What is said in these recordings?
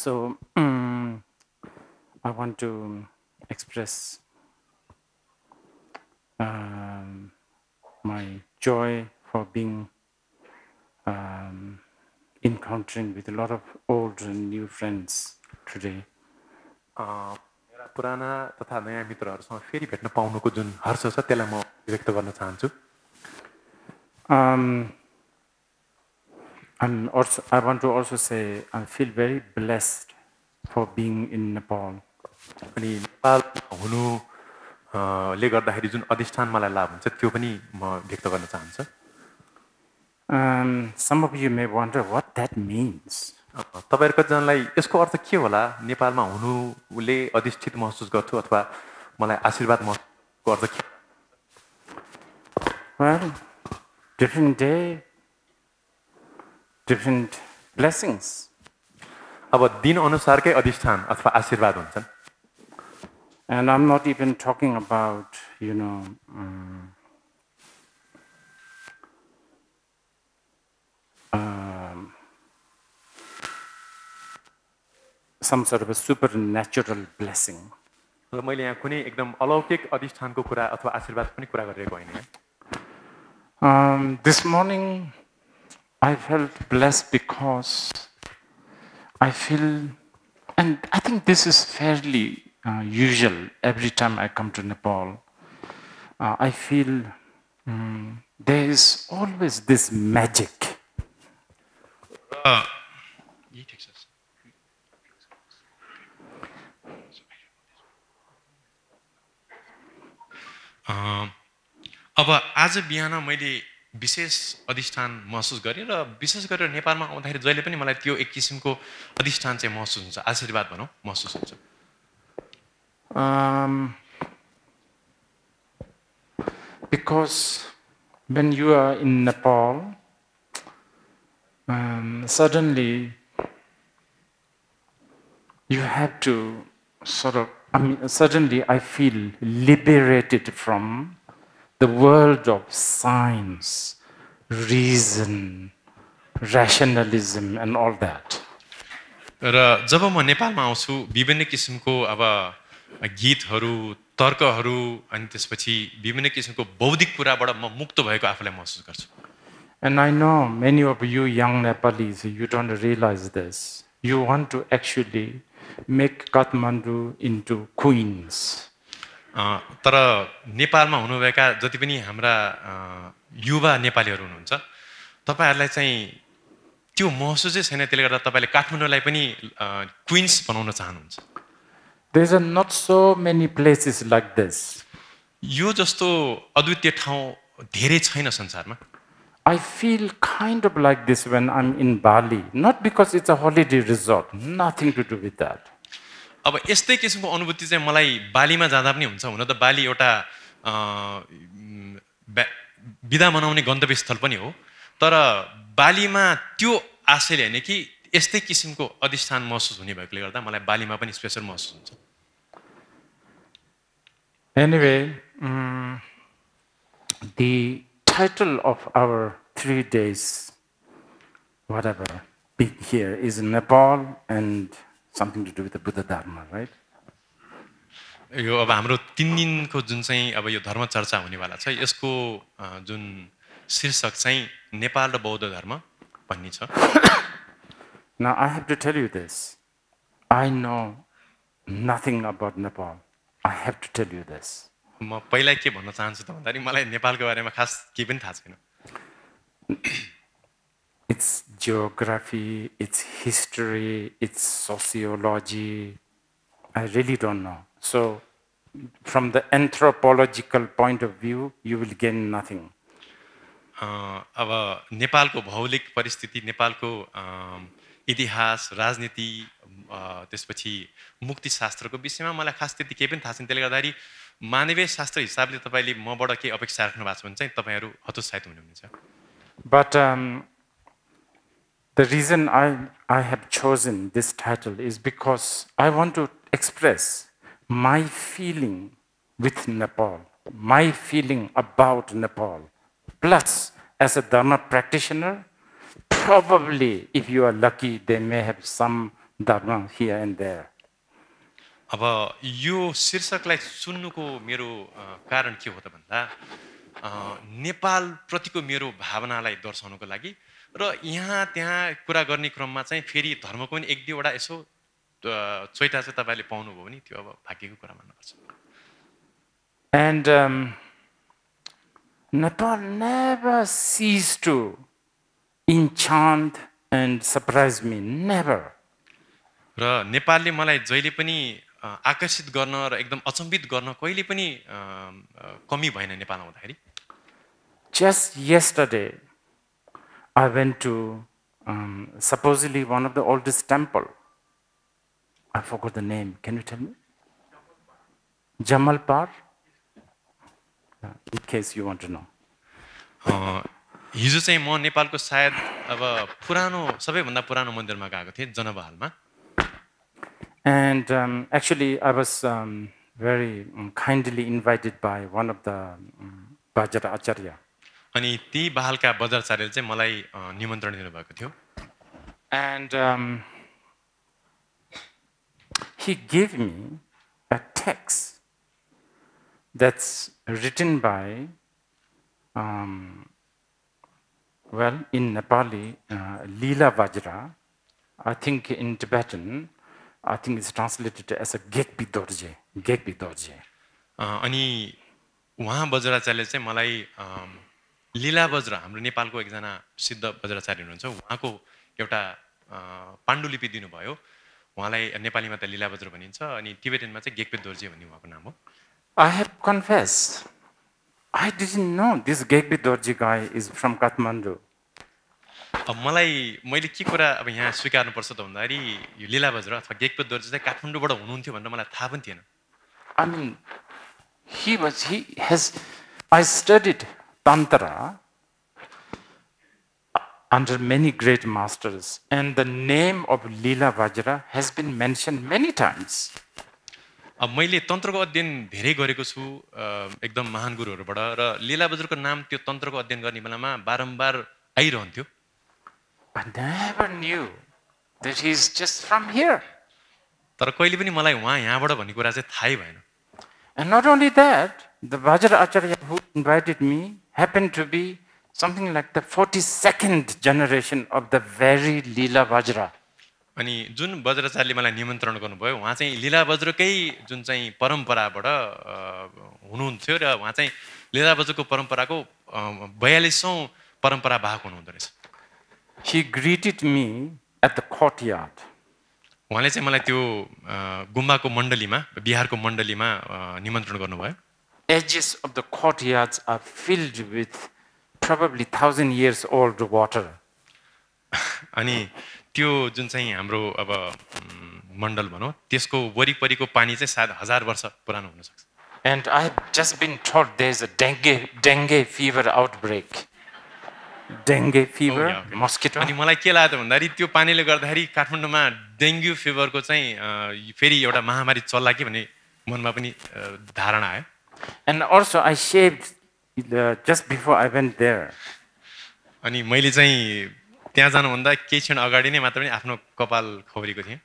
So I want to express my joy for being encountering with a lot of old and new friends today. मेरा पुराना तथा नयाँ मित्रहरूसँग फेरि भेट्न पाउनुको जुन हर्ष छ त्यसलाई म व्यक्त गर्न चाहन्छु I want to also say I feel very blessed for being in Nepal. अनि नेपाल हुनु ले गर्दाखेरि जुन अधिष्ठान मलाई लाभ हुन्छ त्यो पनि म व्यक्त गर्न चाहन्छु Some of you may wonder what that means. तपाईहरु कतिजनालाई यसको अर्थ के होला नेपालमा हुनुले अधिष्ठित महसुस गर्छु अथवा मलाई आशीर्वाद महसुसको अर्थ के Well, different day, different blessings. अब दिन अनुसारकै अधिष्ठान अथवा आशीर्वाद हुन्छन् And I'm not even talking about, some sort of a supernatural blessing. र मैले यहाँ कुनै एकदम अलौकिक अधिष्ठानको कुरा अथवा आशीर्वाद पनि कुरा गरिरहेको होइन This morning, I felt blessed because I feel, and I think this is fairly usual every time I come to Nepal. I feel there is always this magic. अब आज बिहान मैले विशेष अधिष्ठान महसुस गरेँ र विशेष गरेर नेपालमा आउँदाखेरि जहिले पनि मलाई त्यो एक किसिमको अधिष्ठान चाहिँ महसुस हुन्छ आशीर्वाद भनौँ महसुस हुन्छ Because when you are in Nepal, suddenly you have to suddenly I feel liberated from the world of science, reason, rationalism and all that. र जब म नेपालमा आउँछु विभिन्न किसिमको अब गीतहरू तर्कहरू अनि त्यसपछि विभिन्न किसिमको बौद्धिक कुराबाट म मुक्त भएको आफूलाई महसुस गर्छु And I know many of you young Nepalese, you don't realize this. You want to actually make Kathmandu into Queens. तर नेपालमा हुनुभएका जति पनि हाम्रा युवा नेपालीहरू हुनुहुन्छ तपाईहरुलाई चाहिँ त्यो महसुसै छैन त्यसले गर्दा तपाईले काठमाडौँलाई पनि क्वीन्स बनाउन चाहनुहुन्छ There are not so many places like this. यो जस्तो अद्वितीय ठाउँ धेरै छैन संसारमा I feel kind of like this when I'm in Bali, not because it's a holiday resort, nothing to do with that. अब यस्तै किसिमको अनुभूति चाहिँ मलाई बालीमा जाँदा पनि हुन्छ हुन त बाली एउटा बिदा मनाउने गन्तव्य स्थल पनि हो तर बालीमा त्यो आशयले हैन कि यस्तै किसिमको अधिष्ठान महसुस हुने भएकोले गर्दा मलाई बालीमा पनि स्पेशल महसुस हुन्छ Anyway, the title of our 3 days, whatever, being here is Nepal and something to do with the Buddhadharma, right? यो अब हाम्रो 3 दिनको जुन चाहिँ अब यो धर्म चर्चा हुनेवाला छ यसको जुन शीर्षक चाहिँ नेपाल र बौद्ध धर्म भन्ने छ Now I have to tell you this. I know nothing about Nepal. I have to tell you this. म पहिला के भन्न चाहन्छु त भन्दाखेरि मलाई नेपालको बारेमा खास केही पनि थाहा छैन Its geography, its history, its sociology, I really don't know. So, from the anthropological point of view, you will gain nothing. अब नेपालको भौगोलिक परिस्थिति नेपालको इतिहास राजनीति त्यसपछि मुक्ति शास्त्रको विषयमा मलाई खास त्यति केही पनि थाहा छैन त्यसले गर्दाखेरि मानवीय शास्त्र हिसाबले तपाईले मबाट के अपेक्षा राख्नु भएको छ भने चाहिँ तपाईहरु हतोत्साहित हुनुहुन्छ But the reason I have chosen this title is because I want to express my feeling with Nepal, my feeling about Nepal. Plus, as a Dharma practitioner, probably, if you are lucky, they may have some Dharma here and there. अब यो शीर्षकलाई सुन्नुको मेरो कारण के हो त भन्दा नेपाल प्रतिको मेरो भावनालाई दर्शाउनको लागि र यहाँ त्यहाँ कुरा गर्ने क्रममा चाहिँ फेरि धर्मको पनि एक दुईवटा यसो चोइटा चाहिँ तपाईँले पाउनुभयो भने त्यो अब भाग्यको कुरा मान्नुपर्छ. And Nepal never ceased to enchant and surprise me, never. र नेपालले मलाई जहिले पनि आकर्षित गर्न र एकदम अचम्बित गर्न कहिले पनि कमी भएन नेपालमा हुँदाखेरि. Just yesterday, I went to supposedly one of the oldest temple. I forgot the name. Can you tell me? Jamalpur? In case you want to know. हिजो चाहिँ म नेपालको सायद अब पुरानो सबैभन्दा पुरानो मन्दिरमा गएको थिएँ जनबहालमा. And actually, I was very kindly invited by one of the Vajra Acharya. अनि ती बहालका बजारचार्यले चाहिँ मलाई निमन्त्रण दिनुभएको थियो. And he gave me a text that's written by, well, in Nepali, Leela Vajra. I think in Tibetan, I think it's translated as a Gekpi Dorje. Gekpi Dorje. अनि उहाँ बज्राचार्यले चाहिँ मलाई लीला बज्र हाम्रो नेपालको एकजना सिद्ध बज्राचार्य हुनुहुन्छ उहाँको एउटा पाण्डुलिपि दिनुभयो. उहाँलाई नेपालीमा त लीला बज्र भनिन्छ अनि टिबेटनमा चाहिँ गेक्पे दोर्जे भन्ने उहाँको नाम हो. I have confessed, I didn't know this Gekpi Dorje guy is from Kathmandu. अब मैले के कुरा अब यहाँ स्वीकार्नुपर्छ त भन्दाखेरि यो लीला बज्र अथवा गेक्पे दोर्जे चाहिँ काठमाडौँबाट हुनुहुन्थ्यो भनेर मलाई थाहा पनि थिएन. I mean, I studied Tantra under many great masters, and the name of Leela Vajra has been mentioned many times. अब मैले तन्त्रको अध्ययन धेरै गरेको छु एकदम महान गुरुहरूबाट र लीला बज्रको नाम त्यो तन्त्रको अध्ययन गर्ने बेलामा बारम्बार आइरहन्थ्यो. I never knew that he's just from here. तर कहिले पनि मलाई उहाँ यहाँबाट भन्ने कुरा चाहिँ थाहै भएन. And not only that, the Vajra Acharya who invited me happened to be something like the 42nd generation of the very Leela Vajra. अनि जुन बज्राचार्यले मलाई निमन्त्रण गर्नुभयो उहाँ चाहिँ लीला बज्रकै जुन चाहिँ परम्पराबाट हुनुहुन्थ्यो र उहाँ चाहिँ लीला बज्रको परम्पराको 42औं परम्परा वाहक हुनुहुँदो रहेछ. He greeted me at the courtyard. उहाँले चाहिँ मलाई त्यो गुम्बाको मण्डलीमा बिहारको मण्डलीमा निमन्त्रण गर्नुभयो. Edges of the courtyards are filled with probably 1,000 years old water. अनि त्यो जुन चाहिँ हाम्रो अब मण्डल भनौँ त्यसको वरिपरिको पानी चाहिँ सायद 1000 वर्ष पुरानो हुन सक्छ. And I have just been told there's a dengue fever outbreak. Dengue fever, mosquito. अनि मलाई के लाग्यो भन्दाखेरि त्यो पानीले गर्दाखेरि काठमाडौँमा डेङ्गु फिभरको चाहिँ फेरि एउटा महामारी चल्ला कि भन्ने मनमा पनि धारणा आयो. And also I shaved just before I went there. अनि मैले चाहिँ त्यहाँ जानुभन्दा केही क्षण अगाडि नै मात्र पनि आफ्नो कपाल खौरीको थिएँ.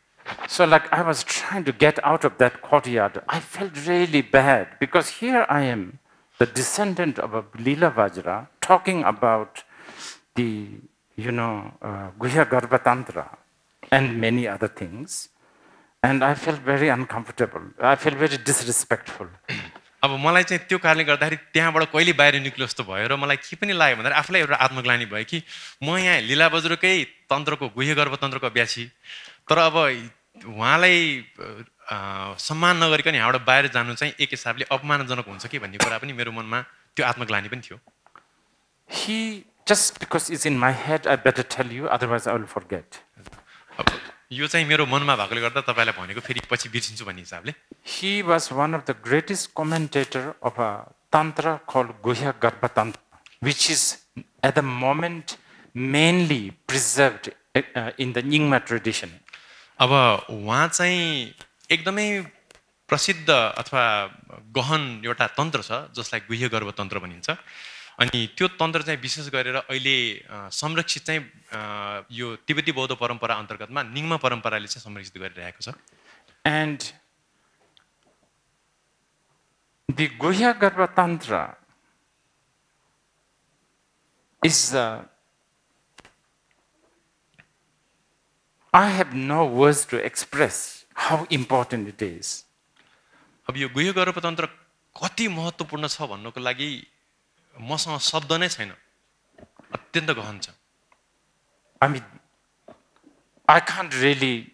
So like I was trying to get out of that courtyard. I felt really bad because here I am, the descendant of a Leela Vajra, talking about the, Guhya Garbha Tantra and many other things. And I felt very uncomfortable. I felt very disrespectful. अब मलाई चाहिँ त्यो कारणले गर्दाखेरि त्यहाँबाट कहिले बाहिर निक्लो जस्तो भयो र मलाई के पनि लाग्यो भन्दाखेरि आफूलाई एउटा आत्मग्लानी भयो कि म यहाँ लीला बज्रकै तन्त्रको गुह्य गर्भ तन्त्रको अभ्यासी तर अब उहाँलाई सम्मान नगरिकन यहाँबाट बाहिर जानु चाहिँ एक हिसाबले अपमानजनक हुन्छ कि भन्ने कुरा पनि मेरो मनमा त्यो आत्मग्लानी पनि थियो. Just because it's in my head, I better tell you, otherwise I will forget. यो चाहिँ मेरो मनमा भएकोले गर्दा तपाईलाई भनेको फेरि पछि बिर्सिन्छु भन्ने हिसाबले. He was one of the greatest commentator of a tantra called Guhya Garbha Tantra, which is at the moment mainly preserved in the Nyingma tradition. अब उहाँ चाहिँ एकदमै प्रसिद्ध अथवा गहन एउटा तन्त्र छ जसलाई गुह्य गर्भ तन्त्र भनिन्छ अनि त्यो तन्त्र चाहिँ विशेष गरेर अहिले संरक्षित चाहिँ यो तिब्बती बौद्ध परम्परा अन्तर्गतमा निङ्म परम्पराले चाहिँ संरक्षित गरिरहेको छ And the Guhya Garbha Tantra is I have no words to express how important it is. अब यो गुह्य गर्भ तन्त्र कति महत्त्वपूर्ण छ भन्नको लागि मसँग शब्द नै छैन अत्यन्त गहन छ I mean, I can't really,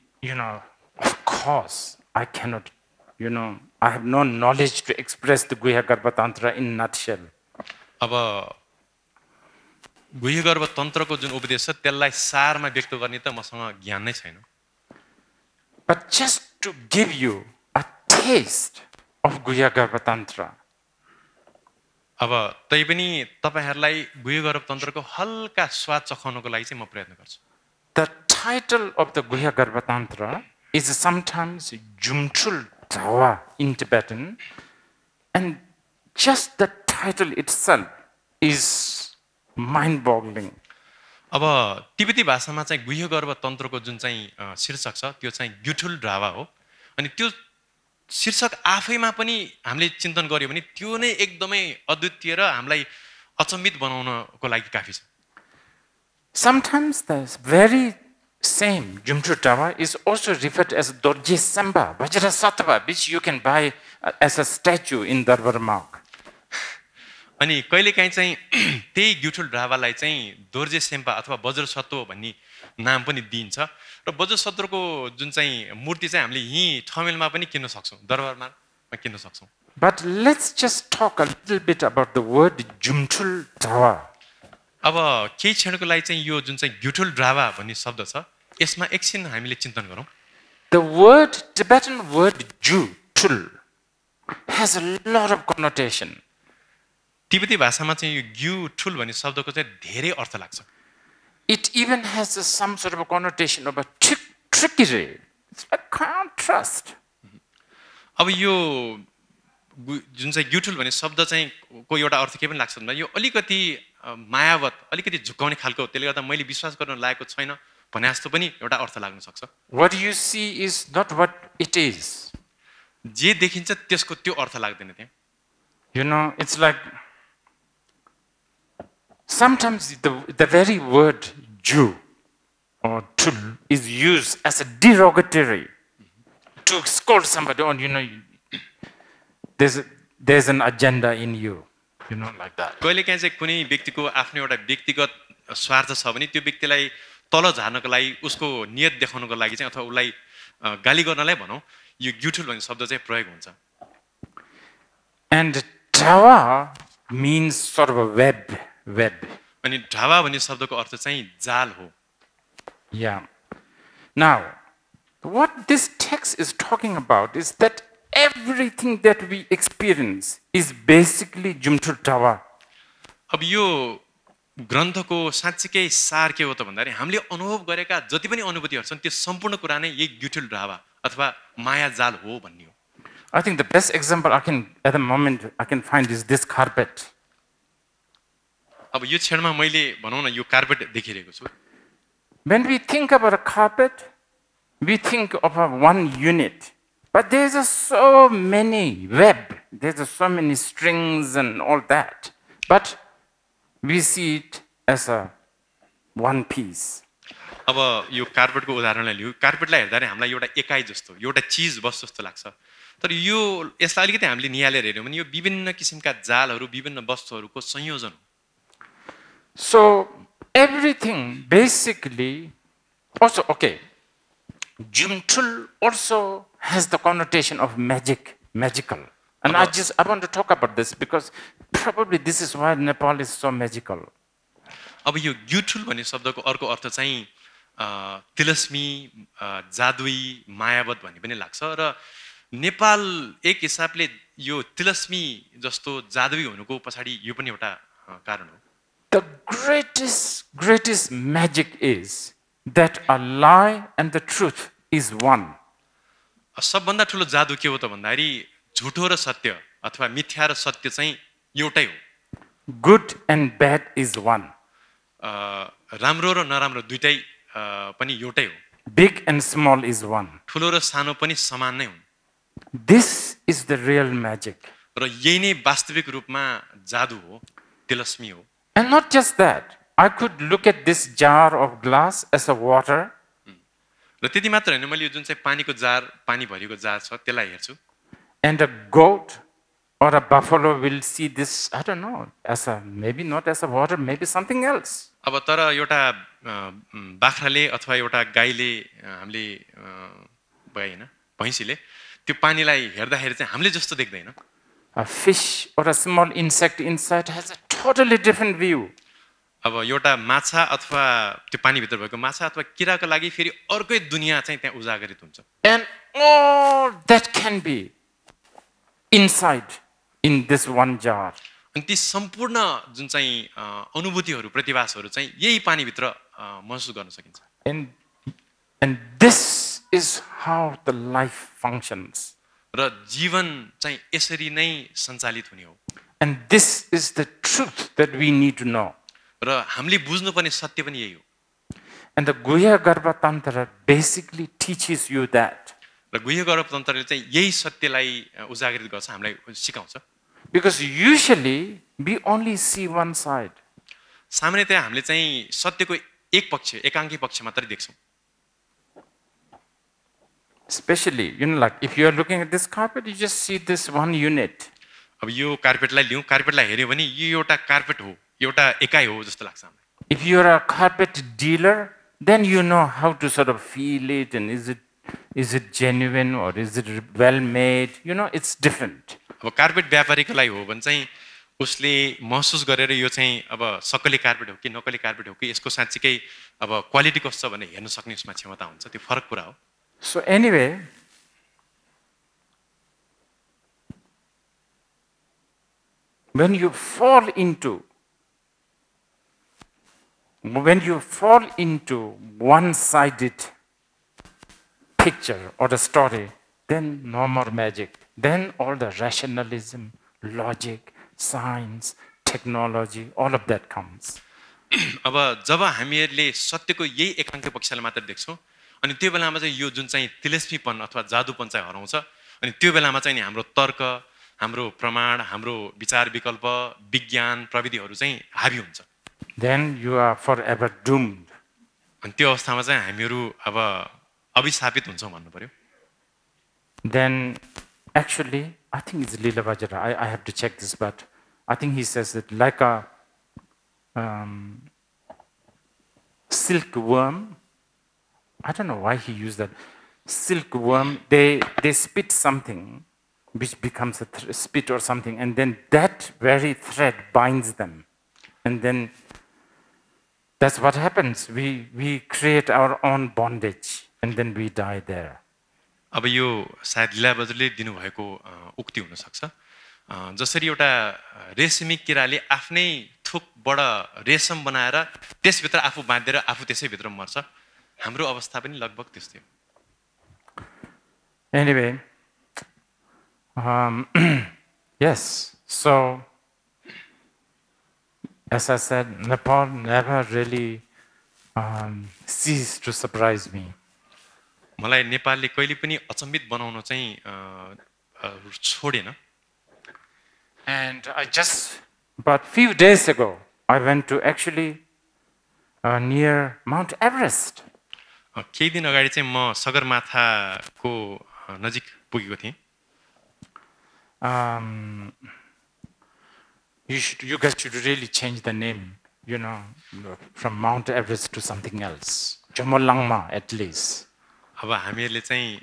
of course, I cannot, I have no knowledge to express the Guhya Garbha Tantra in a nutshell. अब गुह्य गर्भ तन्त्रको जुन उपदेश छ त्यसलाई सारमा व्यक्त गर्ने त मसँग ज्ञान नै छैन But just to give you a taste of Guhya Garbha Tantra, अब तै पनि तपाईहरुलाई गुह्य गर्भ तन्त्रको हल्का स्वाद चखाउनको लागि चाहिँ म प्रयत्न गर्छु the title of the Guhya Garbha Tantra is sometimes Jumchul Dawa in Tibetan, and just the title itself is mind-boggling. अब तिब्बती भाषामा चाहिँ गुह्य गर्भ तन्त्रको जुन चाहिँ शीर्षक छ त्यो चाहिँ ग्युठुल ड्रावा हो अनि त्यो शीर्षक आफैमा पनि हामीले चिन्तन गर्यो भने त्यो नै एकदमै अद्वितीय र हामीलाई अचम्मित बनाउनको लागि काफी छ Sometimes the very same Jumchul Dawa is also referred as Dorje Samba, Vajrasattva, which you can buy as a statue in Dharma. अनि कहिलेकाहीँ चाहिँ त्यही ग्युठुल ड्रावालाई चाहिँ दोर्जे सेम्पा अथवा वज्रसत्व भन्ने नाम पनि दिइन्छ र वज्रसत्वको जुन चाहिँ मूर्ति चाहिँ हामीले यही ठमेलमा पनि किन्न सक्छौं दरबारमा किन्न सक्छौं But let's just talk a little bit about the word Jumchul Dawa. अब केही क्षणको लागि चाहिँ यो जुन चाहिँ ग्युठुल ड्रावा भन्ने शब्द छ यसमा एकछिन हामीले चिन्तन गरौँ The word, Tibetan word Ju-tul has a lot of connotation. तिब्बती भाषामा चाहिँ यो ग्युठुल भन्ने शब्दको चाहिँ धेरै अर्थ लाग्छ It even has some sort of a connotation of a trickery. It's like can't trust. अब यो जुन चाहिँ ग्युठुल भन्ने शब्द चाहिँ को एउटा अर्थ के पनि लाग्छ भन्दा यो अलिकति मायावत अलिकति झुक्काउने खालको त्यसले गर्दा मैले विश्वास गर्न लागेको छैन भने जस्तो पनि एउटा अर्थ लाग्न सक्छ What you see is not what it is. जे देखिन्छ त्यसको त्यो अर्थ लाग्दैन त्यहाँ It's like sometimes the very word Jew or tul is used as a derogatory to scold somebody on, there's an agenda in you, like that. कहिलेकाहीँ चाहिँ कुनै व्यक्तिको आफ्नो एउटा व्यक्तिगत स्वार्थ छ भने त्यो व्यक्तिलाई तल झार्नको लागि उसको नियत देखाउनको लागि चाहिँ अथवा उसलाई गाली गर्नलाई भनौं यो ग्युठुल भन्ने शब्द चाहिँ प्रयोग हुन्छ And Dawa means sort of a web. अनि ढावा भन्ने शब्दको अर्थ चाहिँ जाल हो Yeah. Now, what this text is talking about is that everything that we experience is basically Jumchul Dawa. अब यो ग्रन्थको साँच्चीकै सार के हो त भन्दाखेरि हामीले अनुभव गरेका जति पनि अनुभूतिहरू छन् त्यो सम्पूर्ण कुरा नै यही ग्युठुल ढावा अथवा माया जाल हो भन्ने हो I think the best example at the moment I can find is this carpet. अब यो क्षणमा मैले भनौं न यो कार्पेट देखिरहेको छु When we think about a carpet, we think of one unit. But there's so many web, there's so many strings and all that. But we see it as a one piece. अब यो कार्पेटको उदाहरणलाई लिऊ कार्पेटलाई हेर्दा हामीलाई एउटा एकाइ जस्तो एउटा चीज बस जस्तो लाग्छ तर यो यसलाई अलिकति हामीले निहालेर हेर्यौं भने यो विभिन्न किसिमका जालहरू विभिन्न वस्तुहरूको संयोजन हो So everything basically also Jumchul also has the connotation of magical. And I want to talk about this because probably this is why Nepal is so magical. अब यो ग्युठुल भन्ने शब्दको अर्को अर्थ चाहिँ तिलस्मी जादुई मायावत भन्ने पनि लाग्छ र नेपाल एक हिसाबले यो तिलस्मी जस्तो जादुई हुनुको पछाडी यो पनि एउटा कारण हो The greatest magic is that a lie and the truth is one. सबभन्दा ठुलो जादु के हो त भन्दाखेरि झुटो र सत्य अथवा मिथ्या र सत्य चाहिँ एउटै हो Good and bad is one. राम्रो र नराम्रो दुइटै पनि एउटै हो Big and small is one. ठुलो र सानो पनि समान नै हुन् This is the real magic. र यही नै वास्तविक रूपमा जादु हो तिलस्मी हो And not just that. I could look at this jar of glass as a water, र त्यति मात्र होइन मैले यो जुन चाहिँ पानीको जार पानी भरिको जार छ त्यसलाई हेर्छु and a goat or a buffalo will see this, I don't know, as a, maybe not as a water, maybe something else. अब तर एउटा बाख्राले अथवा एउटा गाईले हामीले भयो होइन भैँसीले त्यो पानीलाई हेर्दाखेरि चाहिँ हामीले जस्तो देख्दैन A fish or a small insect inside has a totally different view. अब एउटा माछा अथवा त्यो पानीभित्र भएको माछा अथवा किराको लागि फेरि अर्कै दुनियाँ चाहिँ त्यहाँ उजागरित हुन्छ And all that can be inside in this one jar. अनि ती सम्पूर्ण जुन चाहिँ अनुभूतिहरू प्रतिभासहरू चाहिँ यही पानीभित्र महसुस गर्न सकिन्छ And this is how the life functions. र जीवन चाहिँ यसरी नै सञ्चालित हुने हो And this is the truth that we need to know. र हामीले बुझ्नुपर्ने सत्य पनि यही हो And the Guhya Garbha Tantra basically teaches you that. र गुह्य गर्भ तन्त्रले चाहिँ यही सत्यलाई उजागरित गर्छ हामीलाई सिकाउँछ Because usually we only see one side. सामान्यतया हामीले चाहिँ सत्यको एक पक्ष एकाङ्की पक्ष मात्रै देख्छौँ Especially, like if you are looking at this carpet, you just see this one unit. अब यो कार्पेटलाई लिउँ कार्पेटलाई हेऱ्यो भने यो एउटा कार्पेट हो एउटा एकाइ हो जस्तो लाग्छ हामीलाई If you are a carpet dealer, then you know how to sort of feel it and is it genuine or is it well made? It's different. अब कार्पेट व्यापारीको लागि हो भने चाहिँ उसले महसुस गरेर यो चाहिँ अब सक्कली कार्पेट हो कि नक्कली कार्पेट हो कि यसको साँच्चीकै अब क्वालिटी कस्तो छ भनेर हेर्न सक्ने उसमा क्षमता हुन्छ त्यो फरक कुरा हो So anyway, when you fall into one-sided picture or a story, then no more magic. Then all the rationalism, logic, science, technology, all of that comes. अब जब हामीहरूले सत्यको यही एकाङ्क पक्षलाई मात्र देख्छौँ अनि त्यो बेलामा चाहिँ यो जुन चाहिँ तिलस्मीपन अथवा जादुपन चाहिँ हराउँछ अनि त्यो बेलामा चाहिँ नि हाम्रो तर्क हाम्रो प्रमाण हाम्रो विचार विकल्प विज्ञान प्रविधिहरू चाहिँ हावी हुन्छ Then you are forever doomed. अनि त्यो अवस्थामा चाहिँ हामीहरू अब अभिशापित हुन्छौँ भन्नु पर्यो Then actually, I think it's Lila Vajra. I have to check this, but I think he says that like a silkworm. I don't know why he used that. Silkworm, they spit something which becomes a spit or something, and then that very thread binds them. And then that's what happens. We create our own bondage, and then we die there. अब यो सायद लीला बज्रले दिनुभएको उक्ति हुनसक्छ जसरी एउटा रेशमी किराले आफ्नै थुकबाट रेशम बनाएर त्यसभित्र आफू बाँधेर आफू त्यसैभित्र मर्छ हाम्रो अवस्था पनि लगभग त्यस्तै हो Anyway, yes, so as I said, Nepal never really ceased to surprise me. मलाई नेपालले कहिले पनि अचम्मित बनाउन चाहिँ छोडेन And I just, about few days ago, I went to actually near Mount Everest. केही दिन अगाडि चाहिँ म सगरमाथाको नजिक पुगेको थिएँ You guys should really change the name, from Mount Everest to something else. Chomolangma at least. अब हामीहरूले चाहिँ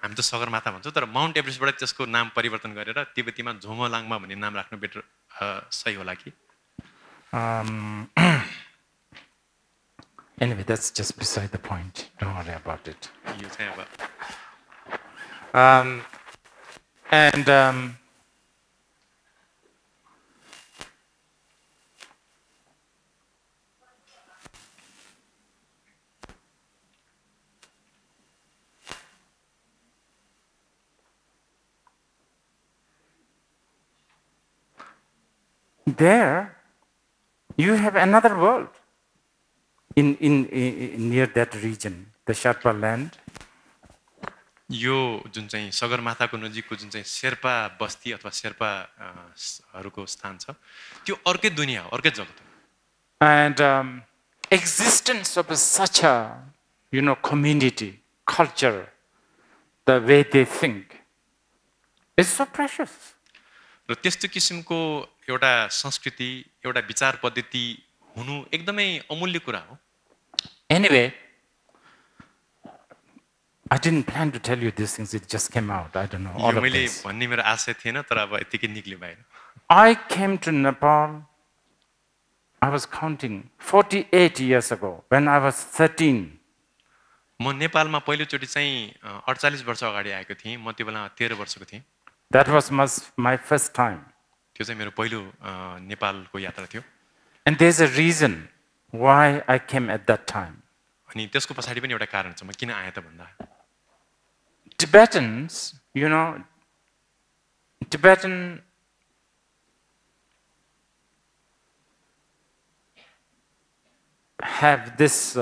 हामी त सगरमाथा भन्छौँ तर माउन्ट एभरेस्टबाट त्यसको नाम परिवर्तन गरेर तिब्बतीमा झोमोलाङमा भन्ने नाम राख्नु बेटर सही होला कि Anyway, that's just beside the point. Don't worry about it. यो चाहिँ अब there you have another world in near that region, the Sherpa land. यो जुन चाहिँ सगरमाथाको नजिकको जुन चाहिँ शेर्पा बस्ती अथवा शेर्पाहरूको स्थान छ त्यो अर्कै दुनिया हो, अर्कै जगत हो। And existence of such a, community, culture, the way they think, is so precious. र त्यस्तो किसिमको एउटा संस्कृति, एउटा विचार पद्धति हुनु एकदमै अमूल्य कुरा हो। Anyway, I didn't plan to tell you these things, it just came out, I don't know, all यो of मैले this. भन्ने मेरो आशय थिएन, तर अब यतिकै निक्ल्यो बाहिर। I came to Nepal, I was counting, 48 years ago, when I was 13. म नेपालमा पहिलोचोटि चाहिँ 48 वर्ष अगाडि आएको थिएँ, म त्यो बेला 13 वर्षको थिएँ। That was my first time. त्यो चाहिँ मेरो पहिलो नेपालको यात्रा थियो। And there's a reason why I came at that time. अनि त्यसको पछाडि पनि एउटा कारण छ, म किन आएँ त भन्दा Tibetans, Tibetan have this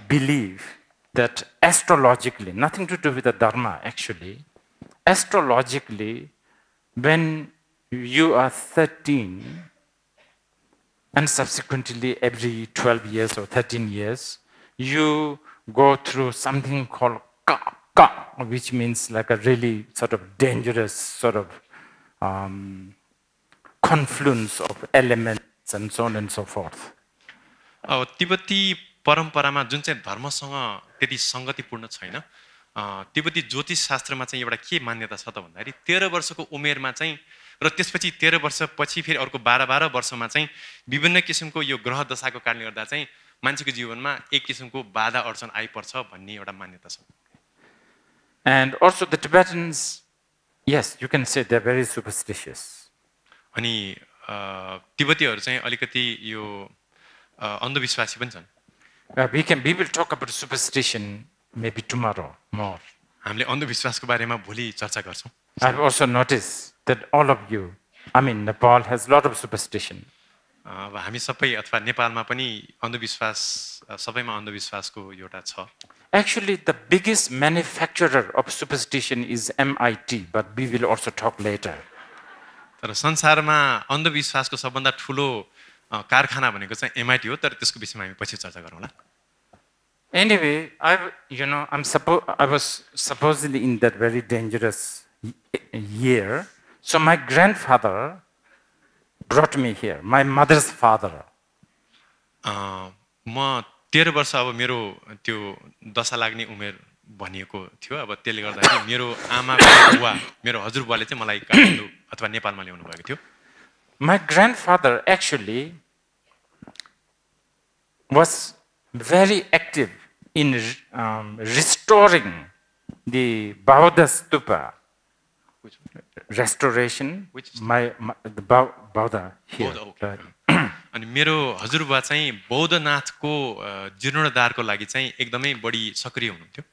belief that astrologically, nothing to do with the Dharma actually, astrologically, when you are 13 and subsequently every 12 years or 13 years, you go through something called ka, which means like a really sort of dangerous sort of confluence of elements and so on and so forth. तिब्बती परम्परामा जुन चाहिँ धर्मसँग त्यति संगतिपूर्ण छैन, तिब्बती ज्योतिष शास्त्रमा चाहिँ एउटा के मान्यता छ त भन्दाखेरि 13 वर्षको उमेरमा चाहिँ र त्यसपछि 13 वर्षपछि फेरि अर्को 12 वर्षमा चाहिँ विभिन्न किसिमको यो ग्रह दशाको कारणले गर्दा चाहिँ मान्छेको जीवनमा एक किसिमको बाधा अडचन आइपर्छ भन्ने एउटा मान्यता छ। And also the Tibetans, yes, you can say they're very superstitious. अनि तिब्बतीहरू चाहिँ अलिकति यो अन्धविश्वासी पनि छन्। We will talk about superstition maybe tomorrow more. हामीले अन्धविश्वासको बारेमा भोलि चर्चा गर्छौँ। I've also noticed that all of you, Nepal has a lot of superstition. अब हामी सबै अथवा नेपालमा पनि अन्धविश्वास सबैमा अन्धविश्वासको एउटा छ। Actually, the biggest manufacturer of superstition is MIT, but we will also talk later. तर संसारमा अन्धविश्वासको सबभन्दा ठुलो कारखाना भनेको चाहिँ MIT हो, तर त्यसको विषयमा हामी पछि चर्चा गरौँला। Anyway, I was supposedly in that very dangerous year. So my grandfather brought me here, my mother's father. म 13 वर्ष अब मेरो त्यो दशा लाग्ने उमेर भनिएको थियो। अब त्यसले गर्दाखेरि मेरो आमाको बुवा, मेरो हजुरबुवाले चाहिँ मलाई काठमाडौँ अथवा नेपालमा ल्याउनु भएको थियो। My grandfather actually was very active in restoring the Bauddha stupa. Restoration. The Bauddha here. अनि मेरो हजुरबुवा चाहिँ बौद्धनाथको जीर्णोद्धारको लागि चाहिँ एकदमै बढी सक्रिय हुनुहुन्थ्यो।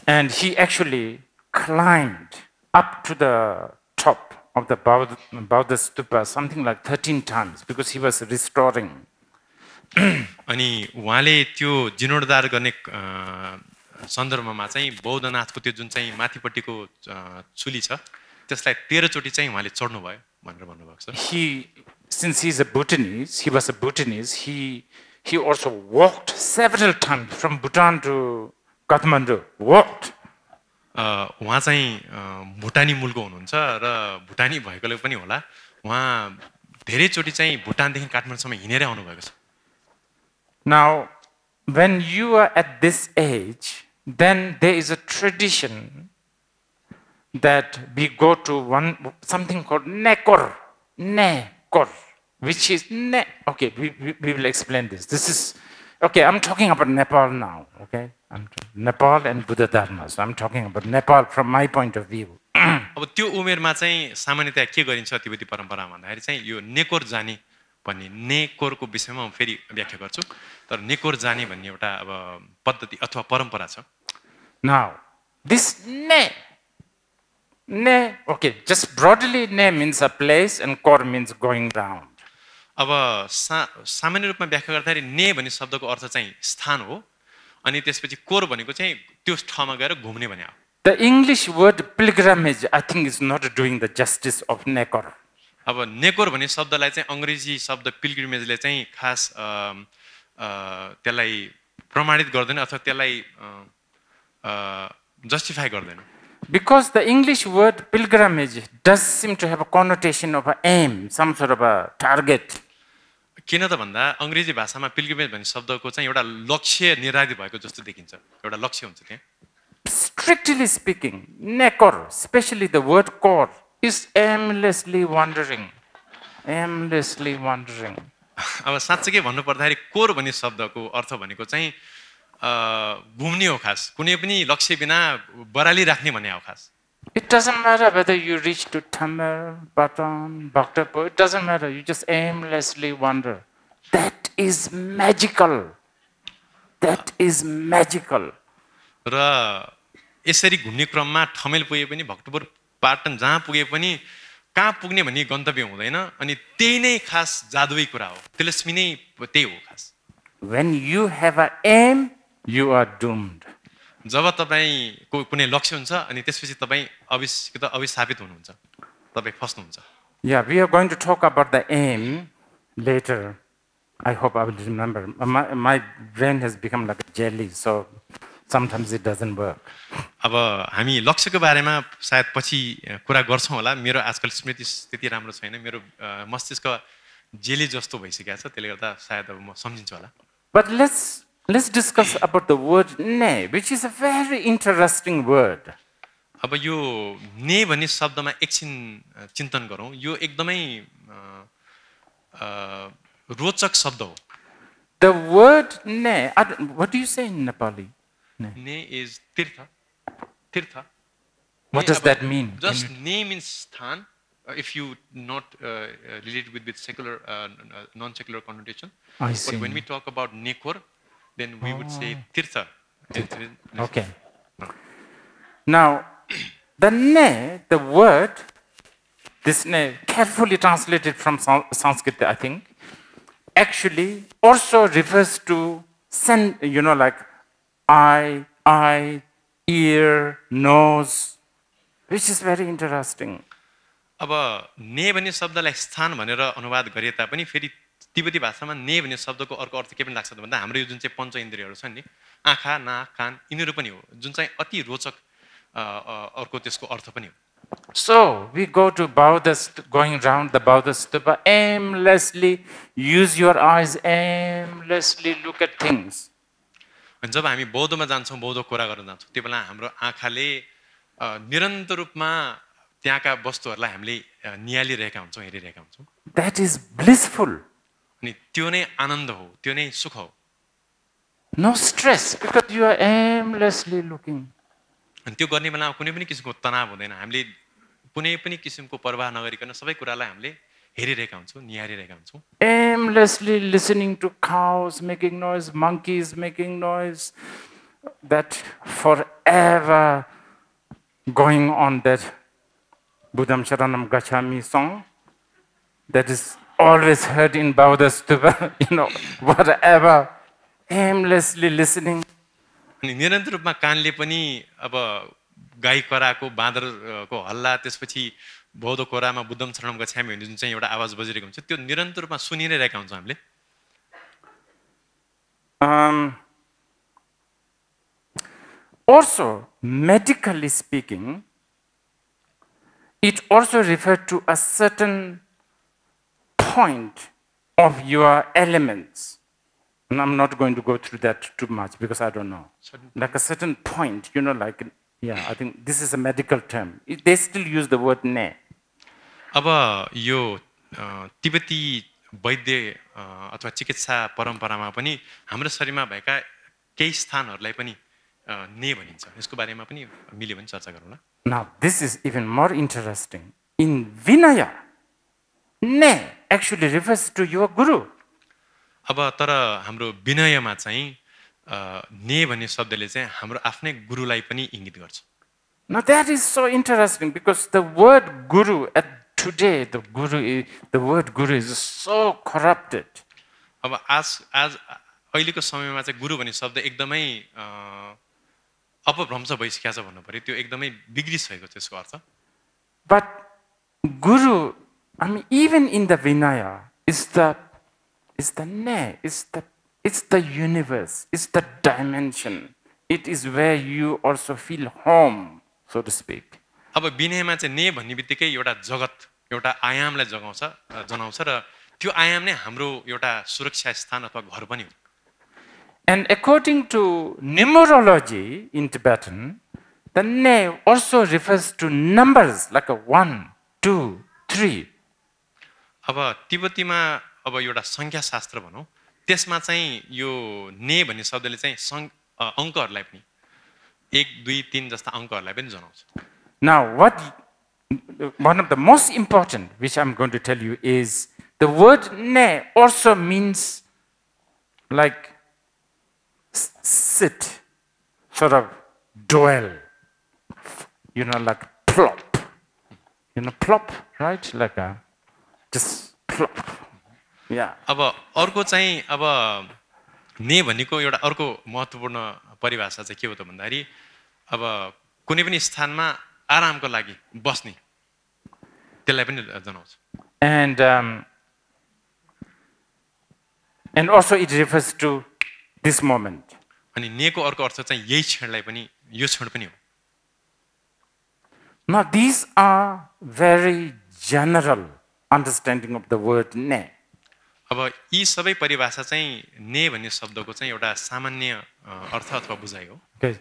And he actually climbed up to the top of the Bauddha stupa something like 13 times because he was restoring. अनि उहाँले त्यो जीर्णोद्धार गर्ने सन्दर्भमा चाहिँ बौद्धनाथको त्यो जुन चाहिँ माथिपट्टिको चुली छ त्यसलाई 13 चोटि चाहिँ उहाँले चढ्नु भयो भनेर भन्नुभएको छ। Since he was a Bhutanese, he also walked several times from Bhutan to Kathmandu. Walked. उहाँ चाहिँ भुटानी मूलको हुनुहुन्छ र भुटानी भएकोले पनि होला, उहाँ धेरै चोटि चाहिँ भुटानदेखि काठमाडौँसम्म हिँडेरै आउनु भएको छ। Now, when you are at this age, then there is a tradition that we go to something called nekor, which is okay. We will explain this. This is okay. I'm talking about Nepal now. Okay, Nepal and Buddhadharma. So I'm talking about Nepal from my point of view. अब त्यो उमेरमा चाहिँ सामान्यतया के गरिन्छ तिब्बती परम्परा भन्दाखेरि चाहिँ यो नेकोर जाने भन्ने नेकोरको विषयमा म फेरि व्याख्या गर्छु, तर नेकोर जाने भन्ने एउटा अब पद्धति अथवा परम्परा छ। Now, this Ne, okay, just broadly ne means a place and kor means going round. अब सामान्य रूपमा व्याख्या गर्दाखेरि ने भन्ने शब्दको अर्थ चाहिँ स्थान हो अनि त्यसपछि कोर भनेको चाहिँ त्यो ठाउँमा गएर घुम्ने भने हो The English word pilgrimage, I think, is not doing the justice of nekor. अब नेकोर भन्ने शब्दलाई चाहिँ अङ्ग्रेजी शब्द पिल्ग्रिमेजले चाहिँ खास त्यसलाई प्रमाणित गर्दैन अथवा त्यसलाई जस्टिफाई गर्दैन Because the English word pilgrimage does seem to have a connotation of an aim, some sort of a target. किन त भन्दा अङ्ग्रेजी भाषामा पिल्ग्रिमेज भन्ने शब्दको चाहिँ एउटा लक्ष्य निर्धारित भएको जस्तो देखिन्छ एउटा लक्ष्य हुन्छ त्यहाँ Strictly speaking, nekor, especially the word kor, is aimlessly wandering. Aimlessly wandering. अब साँच्चै भन्नु पर्दाखेरि कोर भन्ने शब्दको अर्थ भनेको चाहिँ घुम्ने हो खास कुनै पनि लक्ष्य बिना बराली राख्ने भन्ने हो खास It doesn't matter whether you reach to Tamil, Batan, Bhaktapur, it doesn't matter. You just aimlessly wander. That is magical. That is magical. र यसरी घुम्ने क्रममा ठमेल पुगे पनि भक्तपुर पाटन जहाँ पुगे पनि कहाँ पुग्ने भन्ने गन्तव्य हुँदैन अनि त्यही नै खास जादुई कुरा हो तिलस्मी नै त्यही हो खास When you have an aim, you are doomed. जब तपाईको कुनै लक्ष्य हुन्छ अनि त्यसपछि तपाई अभिशापित हुनुहुन्छ तपाई फस्नुहुन्छ Yeah, we are going to talk about the aim later. I hope I will remember. My brain has become like a jelly, so sometimes it doesn't work. अब हामी लक्ष्यको बारेमा सायद पछि कुरा गर्छौं होला मेरो आजकल स्मृति त्यति राम्रो छैन मेरो मस्तिष्क जेली जस्तो भइसकेको छ त्यसले गर्दा सायद अब म सम्झिन्छु होला But let's discuss about the word ne, which is a very interesting word. अब यो ने भन्ने शब्दमा एकछिन चिन्तन गरौँ यो एकदमै रोचक शब्द हो The word ne, what do you say in Nepali? Ne is tirtha. Tirtha. What does that mean? Just ne means sthan. If you not relate with secular, non-secular connotation. I see. But when we talk about nekor, then we would say tirtha. Okay. Now, the ne, the word, this ne, carefully translated from Sanskrit, I think, actually also refers to, like eye, ear, nose, which is very interesting. अब ने भन्ने शब्दलाई स्थान भनेर अनुवाद गरे तापनि फेरि तिब्बती भाषामा ने भन्ने शब्दको अर्को अर्थ के पनि लाग्छ भन्दा हाम्रो यो जुन चाहिँ पञ्च इन्द्रियहरू छन् नि आँखा नाक कान यिनीहरू पनि हो जुन चाहिँ अति रोचक अर्को त्यसको अर्थ पनि हो So we go to Buddha, going round the Buddha stupa, aimlessly use your eyes, aimlessly look at things. अनि जब हामी बौद्धमा जान्छौँ बौद्ध कुरा गर्न जान्छौँ त्यो बेला हाम्रो आँखाले निरन्तर रूपमा त्यहाँका वस्तुहरूलाई हामीले नियालिरहेका हुन्छौँ हेरिरहेका हुन्छौँ That is blissful. अनि त्यो नै आनन्द हो त्यो नै सुख हो No stress because you are aimlessly looking. अनि त्यो गर्ने बेलामा कुनै पनि किसिमको तनाव हुँदैन हामीले कुनै पनि किसिमको परवाह नगरिकन सबै कुरालाई हामीले हेरिरहेका हुन्छौँ निहारिरहेका हुन्छौँ Aimlessly listening to cows making noise, monkeys making noise, that forever going on that Buddham Sharanam Gacchami song that is always heard in Buddha stupa, whatever, aimlessly listening. अनि निरन्तर रूपमा कानले पनि अब गाई कराको बाँदरको हल्ला त्यसपछि बौद्ध कोरामा बुद्धम शरणम गच्छामि भन्ने जुन चाहिँ एउटा आवाज बजिरहेको हुन्छ त्यो निरन्तर रूपमा सुनि नै रहेका हुन्छौँ हामीले Also, medically speaking, it also refers to a certain point of your elements. And I'm not going to go through that too much because I don't know. Like a certain point, I think this is a medical term. They still use the word ne. अब यो तिब्बती वैद्य अथवा चिकित्सा परम्परामा पनि हाम्रो शरीरमा भएका केही स्थानहरूलाई पनि ने भनिन्छ यसको बारेमा पनि मिल्यो भने चर्चा गरौँला Now, this is even more interesting. In Vinaya, ne actually refers to your guru. अब तर हाम्रो विनयमा चाहिँ ने भन्ने शब्दले चाहिँ हाम्रो आफ्नै गुरुलाई पनि इङ्गित गर्छ Now that is so interesting because the word guru today, the word guru is so corrupted. अब आज अहिलेको समयमा चाहिँ गुरु भन्ने शब्द एकदमै अपभ्रंश भइसकेको छ भन्नु पर्यो त्यो एकदमै बिग्रिसकेको छ यसको अर्थ But guru, I mean, even in the Vinaya, is the it's the universe, it's the dimension. It is where you also feel home, so to speak. अब विनयमा चाहिँ ने भन्ने बित्तिकै एउटा जगत एउटा आयामलाई जनाउँछ र त्यो आयाम नै हाम्रो एउटा सुरक्षा स्थान अथवा घर पनि हो And according to numerology in Tibetan, the ne also refers to numbers like a 1, 2, 3. अब तिब्बतीमा अब एउटा संख्या शास्त्र भनौं त्यसमा चाहिँ यो ने भन्ने शब्दले चाहिँ अङ्कहरूलाई पनि 1 2 3 जस्ता अङ्कहरूलाई पनि जनाउँछ Now one of the most important which I'm going to tell you is the word ne also means like sit, sort of dwell, like plop. Plop, right? Like just plop. Yeah. अब अर्को चाहिँ अब ने भनेको एउटा अर्को महत्त्वपूर्ण परिभाषा चाहिँ के हो त भन्दाखेरि अब कुनै पनि स्थानमा आरामको लागि बस्ने त्यसलाई पनि जनाउँछ and also it refers to this moment. अनि नेको अर्को अर्थ चाहिँ यही क्षणलाई पनि यो क्षण पनि हो Now these are very general understanding of the word ne. अब यी सबै परिभाषा चाहिँ ने भन्ने शब्दको चाहिँ एउटा सामान्य अर्थ अथवा बुझाइ हो Okay,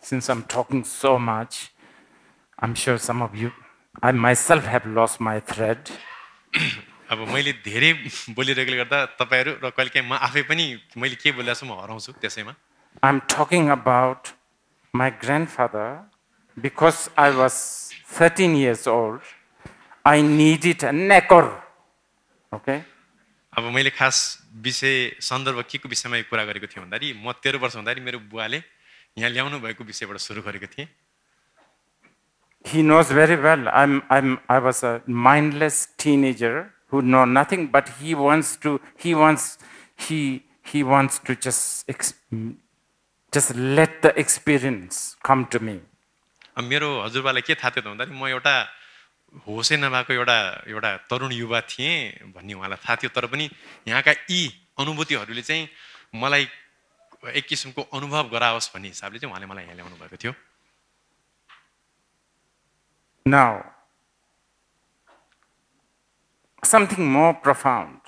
since I'm talking so much, I'm sure some of you, I myself have lost my thread. अब मैले धेरै बोलिरहेकोले गर्दा तपाईहरु र कहिलेकाहीँ म आफै पनि मैले के बोलेको छु म हराउँछु त्यसैमा I'm talking about my grandfather because I was 13 years old. I needed a nekor. Okay? अब मैले खास विषय सन्दर्भ के को विषयमा कुरा गरेको थिएँ भन्दाखेरि म 13 वर्ष हुँदाखेरि मेरो बुवाले यहाँ ल्याउनु भएको विषयबाट सुरु गरेको थिएँ He knows very well. I was a mindless teenager who know nothing, but he wants to just let the experience come to me. अब मेरो हजुरबालाई के थाहा थियो त भन्दाखेरि म एउटा होसै नभएको एउटा तरुण युवा थिएँ भन्ने उहाँलाई थाहा थियो तर पनि यहाँका यी अनुभूतिहरूले चाहिँ मलाई एक किसिमको अनुभव गराओस् भन्ने हिसाबले चाहिँ उहाँले मलाई यहाँ ल्याउनु भएको थियो Now, something more profound.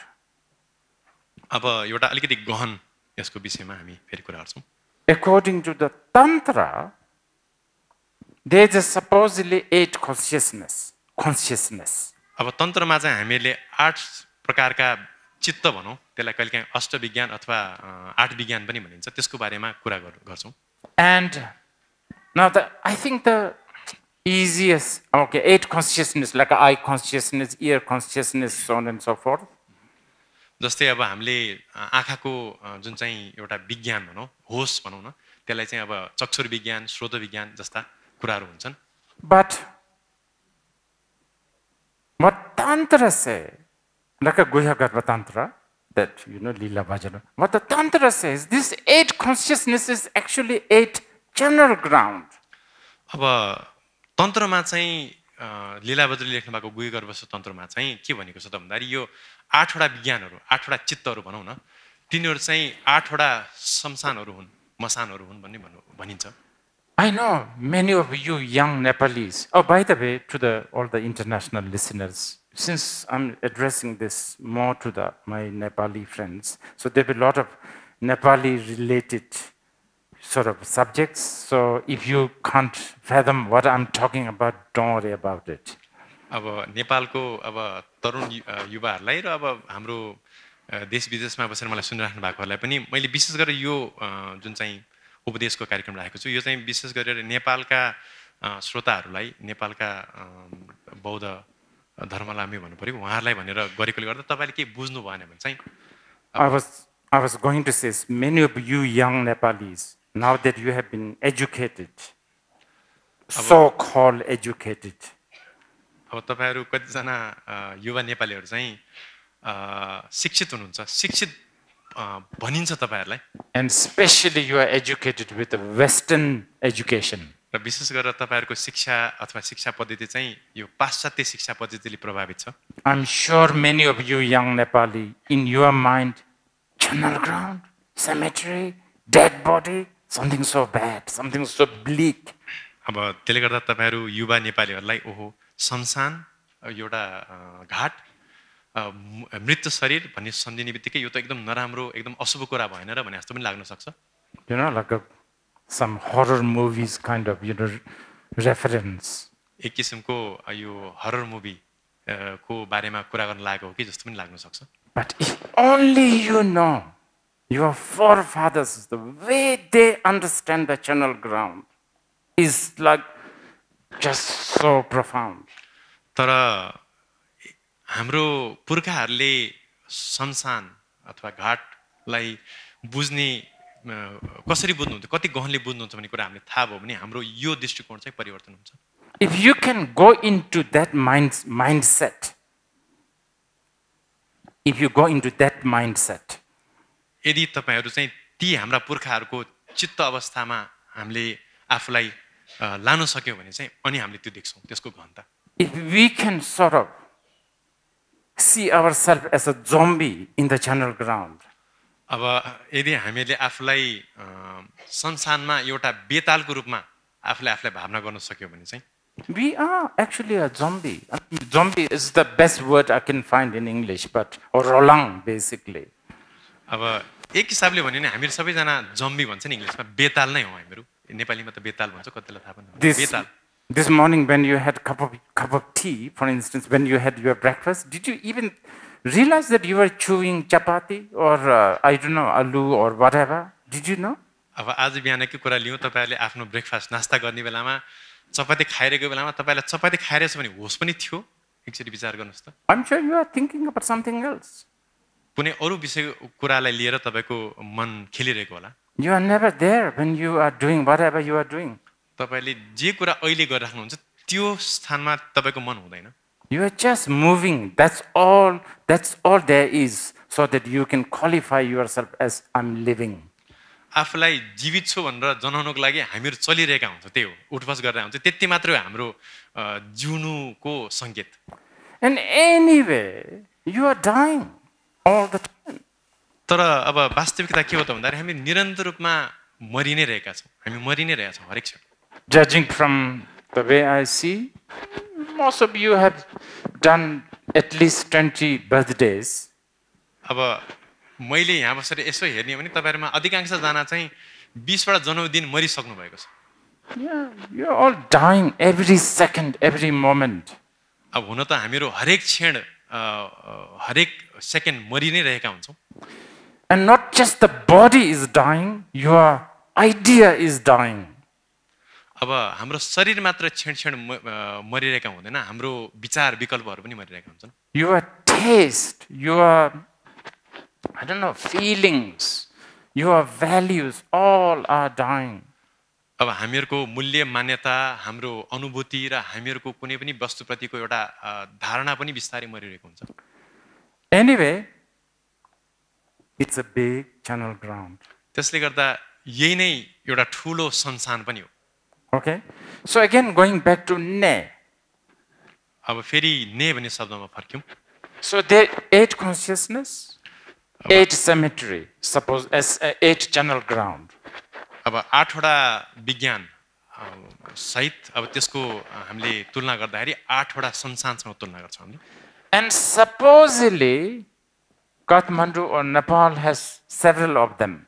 अब एउटा अलिकति गहन यसको विषयमा हामी फेरि कुरा गर्छौं According to the Tantra, there is supposedly 8 consciousness. अब तन्त्रमा चाहिँ हामीले 8 प्रकारका चित्त भनौं त्यसलाई कहिलेकाहीँ अष्ट विज्ञान अथवा 8 विज्ञान पनि भनिन्छ त्यसको बारेमा कुरा गर्छौं And now I think the easiest, 8 consciousness like eye consciousness, ear consciousness, so on and so forth. जस्तै अब हामीले आँखाको जुन चाहिँ एउटा विज्ञान भनौं होस भनौं न त्यसलाई चाहिँ अब चक्षुर विज्ञान श्रोत विज्ञान जस्ता कुराहरू हुन्छन् But what Tantra say, like a Guhya Garbha Tantra, that Lila Bhajana, what the Tantra says, this 8 consciousness is actually 8 general ground. अब तन्त्रमा चाहिँ लीला बज्रले लेख्नु भएको गुह्य गर्भस्थ तन्त्रमा चाहिँ के भनेको छ त भन्दाखेरि यो 8 वटा विज्ञानहरू 8 वटा चित्तहरू भनौं न तिनीहरू चाहिँ 8 वटा शमशानहरू हुन् मशानहरू हुन् भन्ने भनिन्छ I know many of you young Nepalese. Oh, by the way, to all the international listeners, since I'm addressing this more to my Nepali friends, so there will be a lot of Nepali-related sort of subjects. So if you can't fathom what I'm talking about, don't worry about it. अब नेपालको अब तरुण युवाहरूलाई र अब हाम्रो देश विदेशमा बसेर मलाई सुनिराख्नु भएकोहरूलाई पनि मैले विशेष गरेर यो जुन चाहिँ उपदेशको कार्यक्रम राखेको छु यो चाहिँ विशेष गरेर नेपालका श्रोताहरूलाई नेपालका बौद्ध धर्मलामी भन्नु पर्यो उहाँहरूलाई भनेर गरेकोले गर्दा तपाईले के बुझ्नु भएन भने चाहिँ I was going to say many of you young Nepalese, now that you have been educated, so-called educated. अब तपाईहरू कतिजना युवा नेपालीहरू चाहिँ शिक्षित हुनुहुन्छ, शिक्षित भनिन्छ तपाईहरूलाई, And especially you are educated with a Western education. र विशेष गरेर तपाईहरूको शिक्षा अथवा शिक्षा पद्धति चाहिँ यो पाश्चात्य शिक्षा पद्धतिले प्रभावित छ। I'm sure many of you young Nepali, in your mind, channel ground, cemetery, dead body, something so bad, something so bleak. अब त्यसले गर्दा तपाईहरू युवा नेपालीहरूलाई ओहो शमशान एउटा घाट मृत्यु शरीर भन्ने सम्झिने बित्तिकै यो त एकदम नराम्रो एकदम अशुभ कुरा भएन र भने जस्तो पनि लाग्न सक्छ। You know, like some horror movies kind of, you know, reference. एक किसिमको यो हरर मुभी को बारेमा कुरा गर्न लागेको हो कि जस्तो पनि लाग्न सक्छ। But if only you know your forefathers, the way they understand the channel ground is like just so profound. तर हाम्रो पुर्खाहरूले शमशान अथवा घाटलाई बुझ्ने कसरी बुझ्नुहुन्छ, कति गहनले बुझ्नुहुन्छ भन्ने कुरा हामीले थाहा भयो भने हाम्रो यो दृष्टिकोण चाहिँ परिवर्तन हुन्छ। If you can go into that mindset, if you go into that mindset, यदि तपाईहरू चाहिँ ती हाम्रा पुर्खाहरूको चित्त अवस्थामा हामीले आफूलाई लान सक्यौं भने चाहिँ अनि हामीले त्यो देख्छौं त्यसको गहनता। if we can sort of see ourselves as a zombie in the channel ground, अब यदि हामीले आफूलाई संसारमा एउटा बेतालको रूपमा आफूलाई भावना गर्न सक्यौं भने चाहिँ we are actually a zombie. I mean, zombie is the best word I can find in English, but or rolang basically. अब एक हिसाबले भन्यो भने हामीहरु सबैजना जम्बी भन्छ नि इंग्लिशमा, बेताल नै हो हामीहरु। नेपालीमा त बेताल भन्छ, कतिलाई थाहा पनि हुँदैन। बेताल। This morning when you had cup of tea, for instance, when you had your breakfast, did you even realize that you were chewing chapati or I don't know, aloo or whatever? Did you know? अब आज बिहानको कुरा लियौं, तपाईहरुले आफ्नो breakfast नास्ता गर्ने बेलामा चपाती खाइरहेको बेलामा तपाईलाई चपाती खाइरहेछ भने होश पनि थियो? एकचोटी विचार गर्नुस् त। I'm sure you are thinking about something else. कुनै अरु विषय कुरालाई लिएर तपाईको मन खेलिरहेको होला। You are never there when you are doing whatever you are doing. तपाईले जे कुरा अहिले गरिराख्नुहुन्छ त्यो स्थानमा तपाईको मन हुँदैन। You are just moving. That's all there is, so that you can qualify yourself as I'm living. आफूलाई जीवित छु भनेर जनाउनको लागि हामीहरु चलिरहेका हुन्छ, त्यही हो, उठबस गरेर हुन्छ, त्यति मात्र हो हाम्रो जिउनुको संकेत। And anyway, you are dying all the time. तर अब वास्तविकता के हो त भन्दाखेरि हामी निरन्तर रूपमा मरि नै रहेका छौं, हामी मरि नै रहेका छौं हरेक क्षण। Judging from the way I see, most of you have done at least 20 birthdays. अब मैले यहाँ बसेर यसो हेर्ने भने तपाईहरुमा अधिकांश जना चाहिँ 20 वटा जन्मदिन मरिसक्नु भएको छ। Yeah, you are all dying every second, every moment. अब हुन त हामीहरु हरेक क्षण हरेक सेकेन्ड मरि नै रहेका हुन्छौं। And not just the body is dying, your idea is dying. अब हाम्रो शरीर मात्र क्षण मरिरहेका हुँदैन, हाम्रो विचार विकल्पहरु पनि मरिरहेका हुन्छन्। Your taste, your I don't know, feelings, your values, all are dying. अब हामीहरुको मूल्य मान्यता, हाम्रो अनुभूति र हामीहरुको कुनै पनि वस्तुप्रतिको एउटा धारणा पनि बिस्तारै मरिरहेको हुन्छ। Anyway, it's a big channel ground. त्यसले गर्दा यही नै एउटा ठूलो संसार पनि हो। Okay? So again, going back to ne. अब फेरि ने भन्ने शब्दमा फर्क्यौं। So there 8 consciousness, 8 cemetery, suppose as 8 channel ground. अब 8 वटा विज्ञान सहित अब त्यसको हामीले तुलना गर्दाखेरि 8 वटा संसारसँग तुलना गर्छौं हामीले। And supposedly Kathmandu or Nepal has several of them.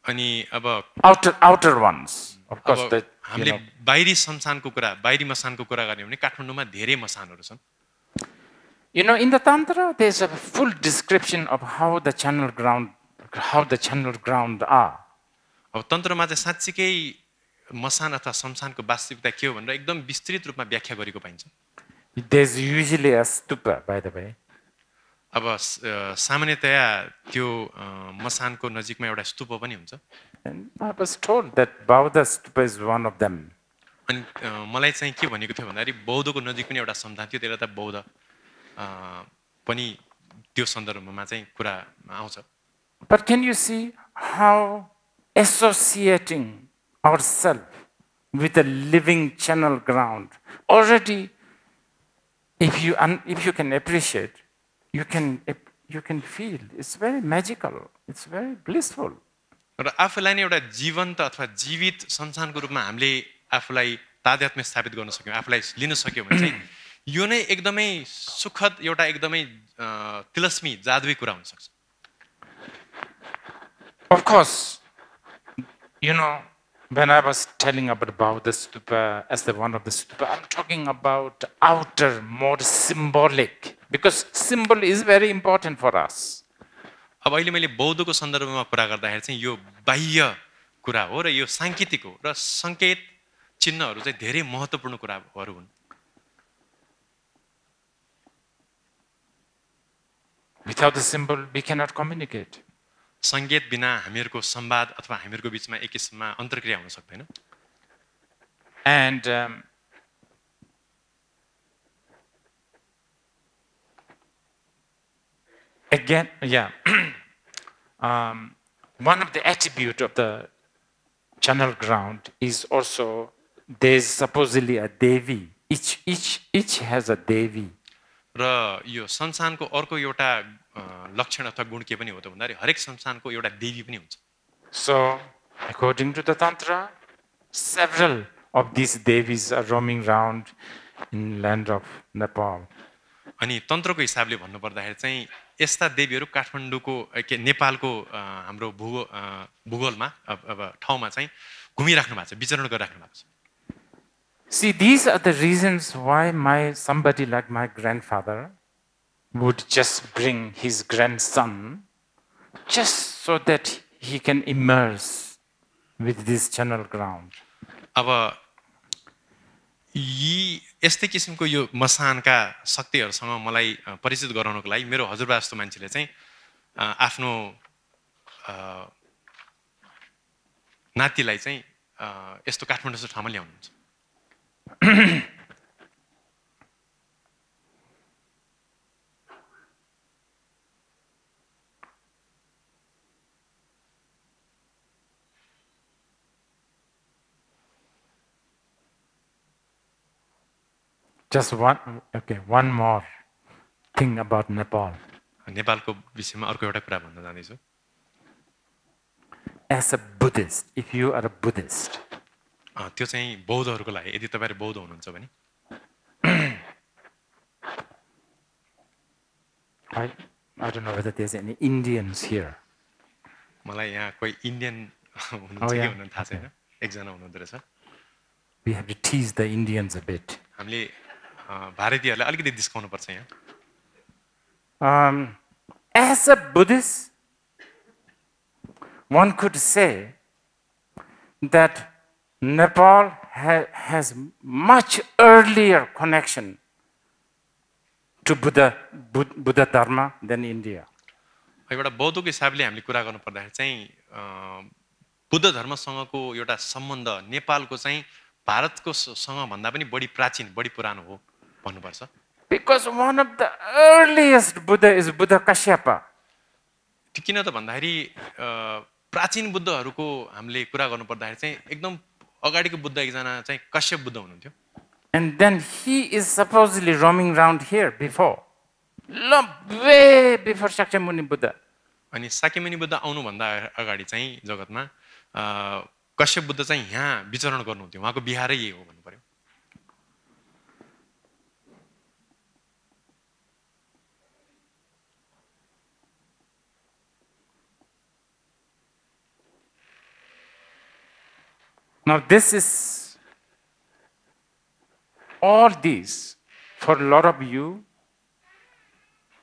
अनि अब outer ones, of course. हामीले बाहिरी संसारको कुरा, बाहिरी मसानको कुरा गर्ने भने काठमाडौँमा धेरै मसानहरु छन्। You know, in the Tantra, there's a full description of how the channel ground are. अब तन्त्रमा चाहिँ साच्चीकै मसान अथवा संसारको वास्तविकता के हो भनेर एकदम विस्तृत रूपमा व्याख्या गरेको पाइन्छ। There's usually a stupa, by the way. अब सामान्यतया त्यो मसानको नजिकमा एउटा स्तूप पनि हुन्छ। And I was told that Buddha stupa is one of them. अनि मलाई चाहिँ के भनेको थियो भन्दाखेरि बौद्धको नजिक पनि एउटा सम्झना थियो, त्यसले त बौद्ध पनि त्यो सन्दर्भमा चाहिँ कुरा आउँछ। But can you see how associating ourselves with a living channel ground already, if you can appreciate, you can feel it's very magical, it's very blissful. र आफूलाई नै एउटा जीवन्त अथवा जीवित संसारको रूपमा हामीले आफूलाई तादात्म्य स्थापित गर्न सक्यौँ, आफूलाई लिन सक्यौँ भने चाहिँ यो नै एकदमै सुखद एउटा एकदमै तिलस्मी जादुई कुरा हुन सक्छ। Of course, when I was telling about the stupa as one of the stupa, I'm talking about outer, more symbolic, because symbol is very important for us. अब अहिले मैले बौद्धको सन्दर्भमा कुरा गर्दाखेरि चाहिँ यो बाह्य कुरा हो र यो सांकेतिक हो र संकेत चिन्हहरू चाहिँ धेरै महत्त्वपूर्ण कुराहरू हुन्। Without the symbol, we cannot communicate. संकेत बिना हामीहरूको संवाद अथवा हामीहरूको बीचमा एक किसिममा अन्तर्क्रिया हुन सक्दैन। And again, yeah, one of the attributes of the channel ground is also there's supposedly a devi. Each has a devi. र यो संसारको अर्को एउटा लक्षण अथवा गुण के पनि हो त भन्दाखेरि हरेक संसारको एउटा देवी पनि हुन्छ। So, according to the Tantra, several of these devis are roaming around in land of Nepal. अनि तन्त्रको हिसाबले भन्नु पर्दाखेरि चाहिँ यस्ता देवीहरू काठमाडौँको नेपालको हाम्रो भूगोलमा अब ठाउँमा चाहिँ घुमिराख्नु भएको छ, विचरण गरिराख्नु भएको छ। See, these are the reasons why somebody like my grandfather would just bring his grandson just so that he can immerse with this channel ground. अब यी यस्तै किसिमको यो मसानका शक्तिहरूसँग मलाई परिचित गराउनको लागि मेरो हजुरबा जस्तो मान्छेले चाहिँ आफ्नो नातिलाई चाहिँ यस्तो काठमाडौँ जस्तो ठाउँमा ल्याउनुहुन्छ। Just one more thing about Nepal. नेपालको विषयमा अर्को एउटा कुरा भन्न जाँदैछु। As a Buddhist, if you are a Buddhist, त्यो चाहिँ बौद्धहरूको लागि यदि तपाईहरु बौद्ध हुनुहुन्छ भने I don't know whether there's any Indians here. मलाई यहाँ कोही इन्डियन हुनुहुन्छ कि हुनुहुन्न थाहा छैन, एकजना हुनुहुँदो रहेछ। We have to tease the Indians a bit. हामीले भारतीयहरूलाई अलिकति डिस्काउनु पर्छ यहाँ। As a Buddhist, one could say that Nepal has much earlier connection to Buddhadharma than India. एउटा बौद्धको हिसाबले हामीले कुरा गर्नु पर्दाखेरि चाहिँ बुद्ध धर्मसँगको एउटा सम्बन्ध नेपालको चाहिँ भारतको सँग भन्दा पनि बढी प्राचीन, बढी पुरानो हो भन्नुपर्छ। Because one of the earliest Buddha is Buddha Kashyapa. किन त भन्दाखेरि प्राचीन बुद्धहरूको हामीले कुरा गर्नु पर्दाखेरि चाहिँ एकदम अगाडिको बुद्ध एकजना चाहिँ कश्यप बुद्ध हुनुहुन्थ्यो। And then he is supposedly roaming around here before. Way before Shakyamuni Buddha. अनि शाक्यमुनि बुद्ध आउनुभन्दा अगाडि चाहिँ जगतमा कश्यप बुद्ध चाहिँ यहाँ विचरण गर्नुहुन्थ्यो, उहाँको बिहारै यही हो भन्नु पर्यो। Now this is, all these, for a lot of you,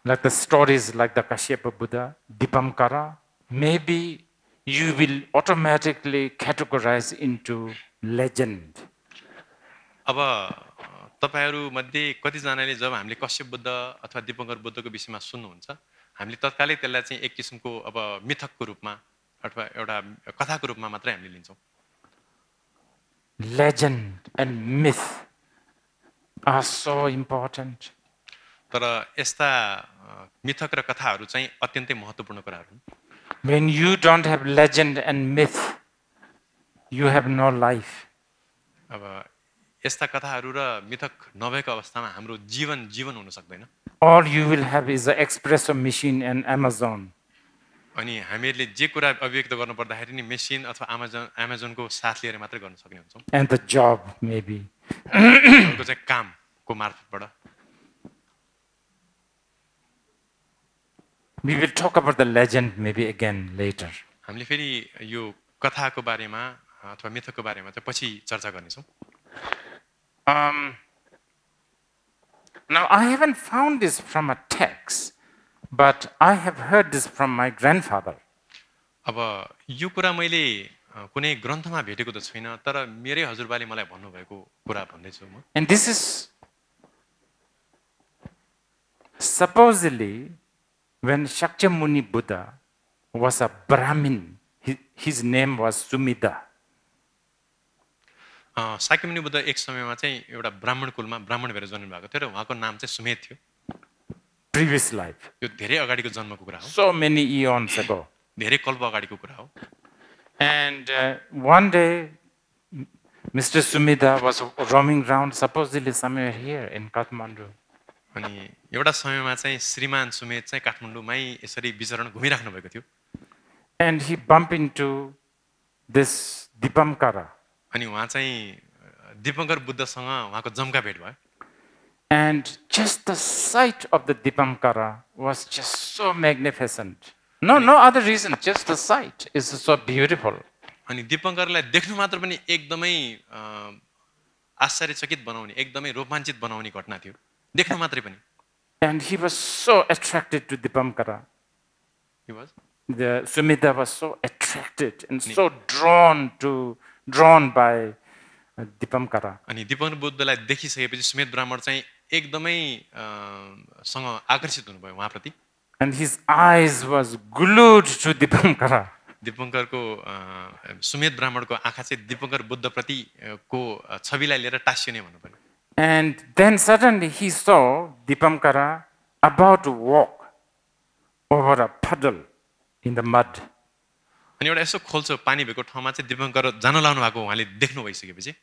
like the stories like the Kashyapa Buddha, Dipankara, maybe you will automatically categorize into legend. अब तपाईहरु मध्ये कतिजनाले जब हामीले कश्यप बुद्ध अथवा दीपंकर बुद्धको विषयमा सुन्नुहुन्छ, हामीले तत्कालै त्यसलाई चाहिँ एक किसिमको अब मिथकको रूपमा अथवा एउटा कथाको रूपमा मात्रै हामीले लिन्छौं। Legend and myth are so important. तर यस्ता मिथक र कथाहरू चाहिँ अत्यन्तै महत्त्वपूर्ण कुराहरू हुन्। When you don't have legend and myth, you have no life. अब यस्ता कथाहरू र मिथक नभएको अवस्थामा हाम्रो जीवन हुन सक्दैन। All you will have is an espresso machine and Amazon. अनि हामीहरूले जे कुरा अभिव्यक्त गर्नु पर्दाखेरि नि मेसिन अथवा अमेजनको साथ लिएर मात्रै गर्न सक्ने हुन्छौँ। And the job, maybe. अर्को चाहिँ कामको मार्फतबाट। We will talk about the legend maybe again later. हामीले फेरि यो कथाको बारेमा अथवा मिथकको बारेमा चाहिँ पछि चर्चा गर्नेछौँ। Now, I haven't found this from a text, but I have heard this from my grandfather. अब यो कुरा मैले कुनै ग्रन्थमा भेटेको त छैन, तर मेरै हजुरबाले मलाई भन्नुभएको कुरा भन्दैछु म। And this is supposedly when Shakyamuni Buddha was a Brahmin, his name was Sumida. Shakyamuni Buddha एक समयमा चाहिँ एउटा ब्राह्मण कुलमा ब्राह्मण भएर जन्म भएको थियो र उहाँको नाम चाहिँ सुमेध थियो। Previous life. यो धेरै अगाडिको जन्मको कुरा हो। So many eons ago. धेरै कल्प अगाडिको कुरा हो। And one day, Mr. Sumida was roaming around, supposedly somewhere here in Kathmandu. अनि एउटा समयमा चाहिँ श्रीमान सुमेध चाहिँ काठमाडौँमै यसरी विचरण घुमिराख्नु भएको थियो। And he bumped into this Dipamkara. अनि उहाँ चाहिँ दीपङ्कर बुद्धसँग उहाँको जम्का भेट भयो। And just the sight of the Dipamkara was just so magnificent. No other reason, just the sight is so beautiful. अनि दीपङ्करलाई देख्नु मात्र पनि एकदमै आश्चर्यचकित बनाउने, एकदमै रोमाञ्चित बनाउने घटना थियो। देख्नु मात्रै पनि। And he was so attracted to Dipamkara. He was? The Sumida was so attracted and so drawn by Dipamkara. अनि दीपङ्कर बुद्धलाई देखिसकेपछि सुमेध ब्राह्मण चाहिँ एकदमै सँग आकर्षित हुनुभयो उहाँप्रति। And his eyes was glued to Dipamkara. दीपङ्करको Sumedh ब्राह्मणको आँखा चाहिँ दीपङ्कर बुद्धप्रति को छविलाई लिएर टाँसिने भन्नु पर्यो। And then suddenly he saw Dipamkara about to walk over a puddle in the mud. अनि एउटा यसो खोल्छो पानी भएको ठाउँमा चाहिँ दीपङ्कर जान लाउनु भएको उहाँले देख्नु भइसकेपछि।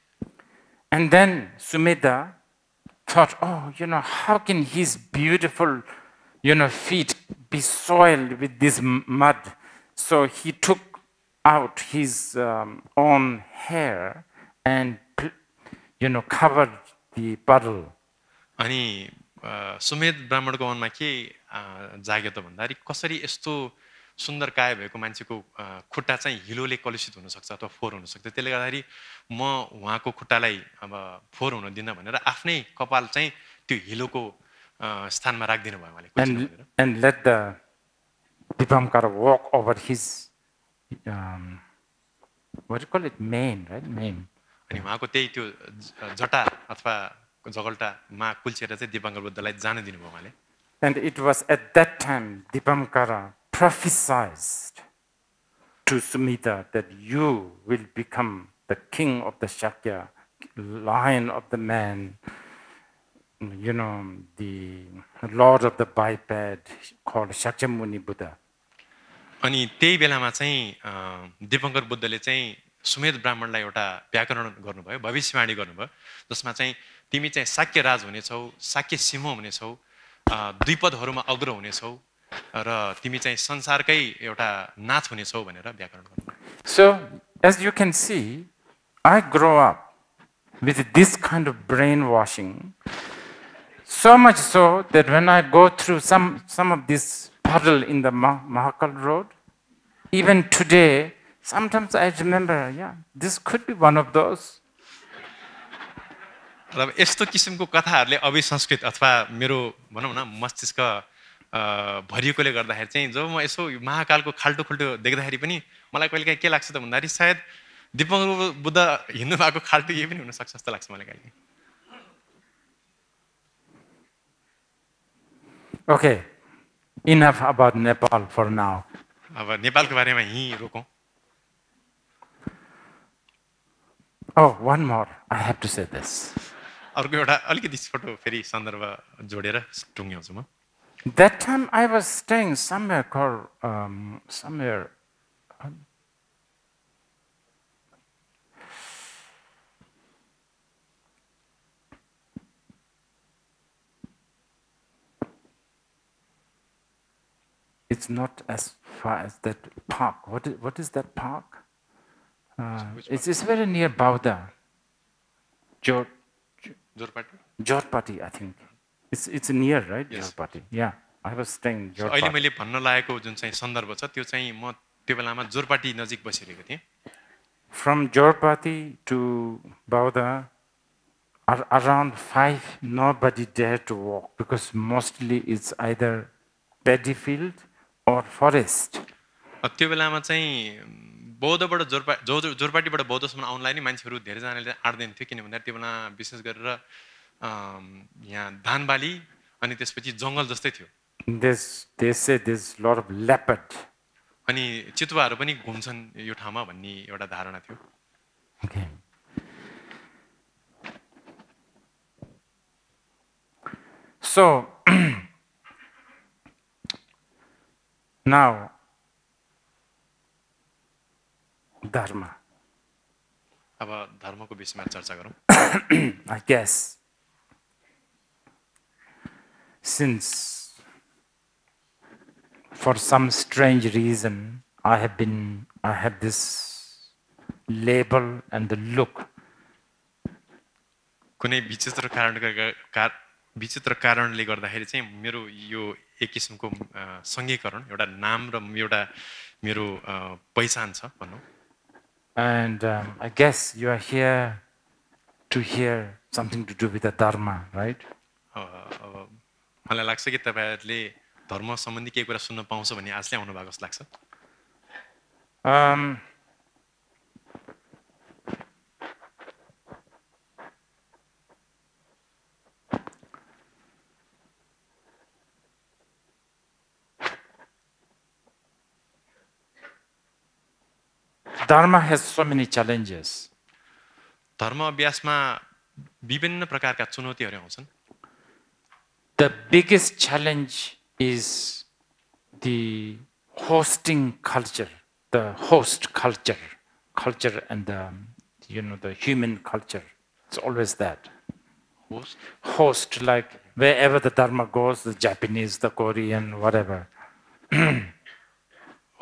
And then Sumida thought, oh, how can his beautiful, feet be soiled with this mud? So he took out his own hair and, covered the puddle. अनि सुमेध ब्राह्मणको मनमा के जाग्यो त भन्दाखेरि कसरी यस्तो सुन्दर काया भएको मान्छेको खुट्टा चाहिँ हिलोले कलुषित हुन सक्छ अथवा फोहोर हुन सक्छ। त्यसले गर्दाखेरि म उहाँको खुट्टालाई अब फोहोर हुन दिन भनेर आफ्नै कपाल चाहिँ त्यो हिलोको स्थानमा राखिदिनु भयो उहाँले। And let the Dipamkara walk over his, what do you call it, mane, right? Mane. अनि उहाँको त्यही त्यो जटा अथवा जगल्टामा कुल्चेर चाहिँ दीपङ्कर बुद्धलाई जान दिनुभयो उहाँले। And it was at that time Dipamkara prophesied to Sumita that you will become the king of the Shakya, lion of the man, the lord of the biped called Shakyamuni Buddha. अनि त्यही बेलामा चाहिँ दीपङ्कर बुद्धले चाहिँ सुमेध ब्राह्मणलाई एउटा व्याकरण गर्नुभयो, भविष्यवाणी गर्नुभयो, जसमा चाहिँ तिमी चाहिँ शाक्य राज हुनेछौ, शाक्य सिंह हुनेछौ, द्विपदहरूमा अग्र हुनेछौ र तिमी चाहिँ संसारकै एउटा नाथ हुनेछौ भनेर व्याकरण गर्नुभयो। So as you can see, I grow up with this kind of brainwashing, so much so that when I go through some of this puddle in the Mahakal road, even today, sometimes I remember, this could be one of those. र यस्तो किसिमको कथाहरूले अभिसंस्कृत अथवा मेरो भनौँ न मस्तिष्क भरिएकोले गर्दाखेरि चाहिँ जब म यसो महाकालको खाल्टो खुल्टो देख्दाखेरि पनि मलाई कहिलेकाहीँ के लाग्छ त भन्दाखेरि सायद दीपङ्कर बुद्ध हिँड्नु भएको खाल्टो यही पनि हुनसक्छ जस्तो लाग्छ मलाई कहिले। Okay, enough about Nepal for now. अब नेपालको बारेमा यहीँ रोकौँ। Oh, one more. I have to say this. अर्को एउटा अलिकति छोटो फेरि सन्दर्भ जोडेर टुङ्ग्याउँछु म That time I was staying somewhere called somewhere. It's not as far as that park. What is that park? It's very near Bauda. Jorpati, I think. It's near, right? Yes. Jorpati. Yeah, I was staying in अहिले Jorpati. मैले भन्न लागेको जुन चाहिँ सन्दर्भ छ त्यो चाहिँ म त्यो बेलामा जोरपाटी नजिक बसिरहेको थिएँ From Jorpati to Bauda, around 5, nobody dared to walk because mostly it's either paddy field or forest. त्यो बेलामा चाहिँ बौद्धबाट जोरपाटीबाट बौद्धसम्म आउनलाई नै मान्छेहरू धेरैजनाले आँट्दैन थियो किन भन्दा त्यो बेला विशेष गरेर यहाँ धान बाली अनि त्यसपछि जङ्गल जस्तै थियो They say there's a lot of leopard. अनि चितुवाहरू पनि घुम्छन् यो ठाउँमा भन्ने एउटा धारणा थियो Okay. So now Dharma. अब धर्मको विषयमा चर्चा गरौँ I guess since for some strange reason I have this label and the look. कुनै विचित्र कारणले गर्दाखेरि चाहिँ मेरो यो एक किसिमको सङ्घीकरण एउटा नाम र एउटा मेरो पहिचान छ भनौँ And I guess you are here to hear something to do with the Dharma, right? मलाई लाग्छ कि तपाईहरुले धर्म सम्बन्धी केही कुरा सुन्न पाउँछ भन्ने आशले आउनु भएको जस्तो लाग्छ Dharma has so many challenges. धर्म अभ्यासमा विभिन्न प्रकारका चुनौतीहरू आउँछन् The biggest challenge is the hosting culture, the host culture and the human culture. It's always that. Host, like wherever the Dharma goes, the Japanese, the Korean, whatever.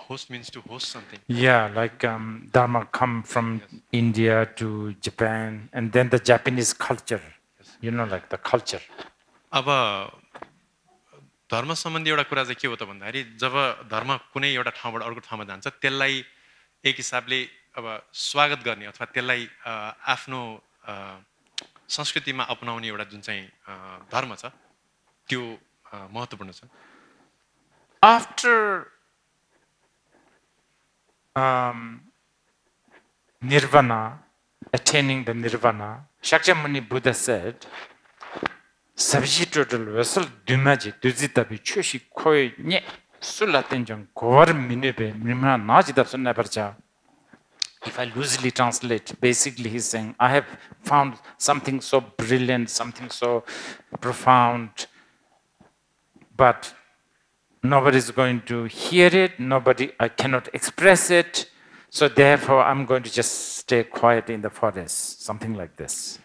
Host means to host something. Yeah, like Dharma come from India to Japan, and then the Japanese culture, like the culture. अब धर्म सम्बन्धी एउटा कुरा चाहिँ के हो त भन्दाखेरि जब धर्म कुनै एउटा ठाउँबाट अर्को ठाउँमा जान्छ त्यसलाई एक हिसाबले अब स्वागत गर्ने अथवा त्यसलाई आफ्नो संस्कृतिमा अपनाउने एउटा जुन चाहिँ धर्म छ त्यो महत्त्वपूर्ण छ After nirvana, attaining the nirvana, Shakyamuni Buddha said, Sabji total vessel dumaji duzitabi chushi koi nye sulatenjang kor minebe mimra najidapsun nevercha. If I loosely translate, basically he's saying, I have found something so brilliant, something so profound, but nobody is going to hear it, I cannot express it, so therefore I'm going to just stay quiet in the forest, something like this.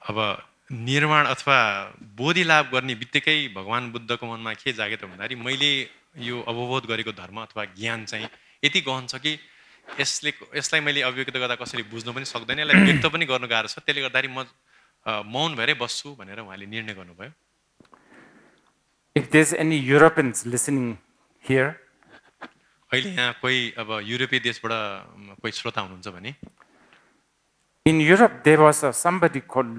अब निर्माण अथवा बोधि लाभ गर्ने बित्तिकै भगवान बुद्धको मनमा के जागे त भन्दाखेरि मैले यो अवबोध गरेको धर्म अथवा ज्ञान चाहिँ यति गहन छ कि यसलाई मैले अभिव्यक्त गर्दा कसरी बुझ्न पनि सक्दैन यसलाई व्यक्त पनि गर्न गाह्रो छ त्यसले गर्दाखेरि म मौन भएरै बस्छु भनेर उहाँले निर्णय गर्नुभयो If there's any Europeans listening here, अहिले यहाँ कोही अब युरोपीय देशबाट कोही श्रोता हुनुहुन्छ भने in Europe there was somebody called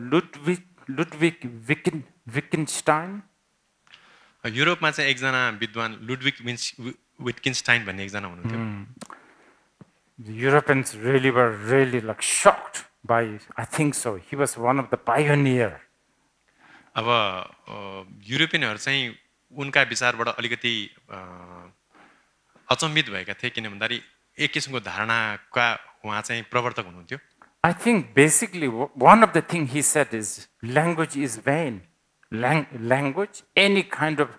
Ludwig Wittgenstein. युरोपमा चाहिँ एकजना विद्वान लुडविग विटकिन्स्टाइन भन्ने एकजना हुनुहुन्थ्यो The Europeans were really like shocked by, I think so, he was one of the pioneer. अब युरोपियनहरु चाहिँ उनका विचारबाट अलिकति अचम्मित भएका थिए किन भन्दाखेरि एक किसिमको धारणाका उहाँ चाहिँ प्रवर्तक हुनुहुन्थ्यो I think basically one of the things he said is language is vain. Language, any kind of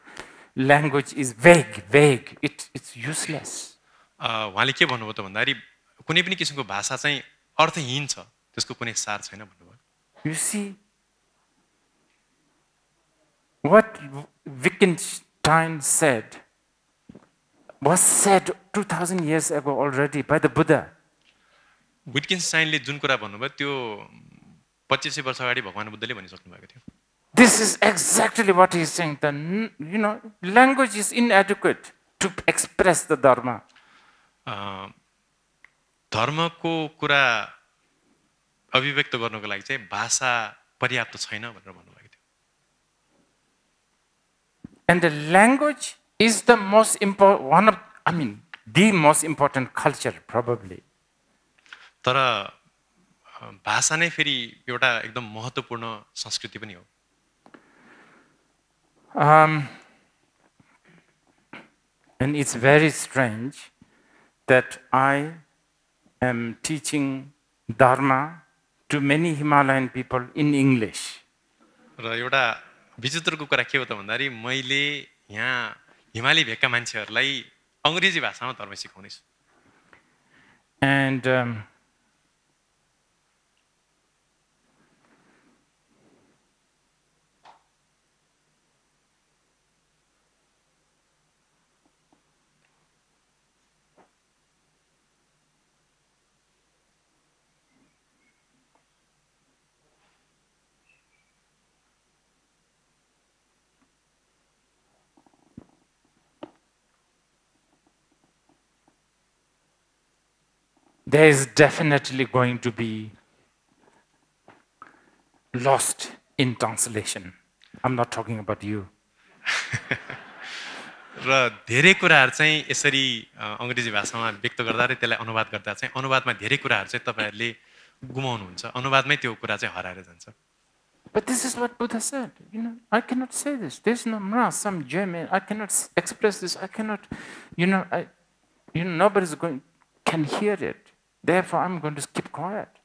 language is vague. It's useless. उहाँले के भन्नुभयो त भन्दाखेरि कुनै पनि किसिमको भाषा चाहिँ अर्थहीन छ, त्यसको कुनै सार छैन भन्नुभयो। You see, what Wittgenstein said was said 2000 years ago already by the Buddha. विटकिन्स्टाइनले जुन कुरा भन्नुभयो त्यो 2500 वर्ष अगाडि भगवान बुद्धले भनिसक्नु भएको थियो। This is exactly what he's saying. Language is inadequate to express the Dharma. धर्मको कुरा अभिव्यक्त गर्नको लागि चाहिँ भाषा पर्याप्त छैन भनेर भन्नुभएको थियो। And the language is the most important, the most important culture probably. तर भाषा नै फेरि एउटा एकदम महत्त्वपूर्ण संस्कृति पनि हो। And it's very strange that I am teaching Dharma to many Himalayan people in English. र एउटा विचित्रको कुरा के हो त भन्दाखेरि मैले यहाँ हिमाली भेगका मान्छेहरूलाई अङ्ग्रेजी भाषामा धर्म सिकाउँदैछु। And there is definitely going to be lost in translation. I'm not talking about you. र धेरै कुराहरू चाहिँ यसरी अङ्ग्रेजी भाषामा व्यक्त गर्दा र त्यसलाई अनुवाद गर्दा चाहिँ अनुवादमा धेरै कुराहरू चाहिँ तपाईहरुले गुमाउनुहुन्छ। अनुवादमै त्यो कुरा चाहिँ हराएर जान्छ। But this is what Buddha said. I cannot say this. There's some German. I cannot express this. I cannot. Nobody's can hear it. Therefore, I'm going to keep quiet.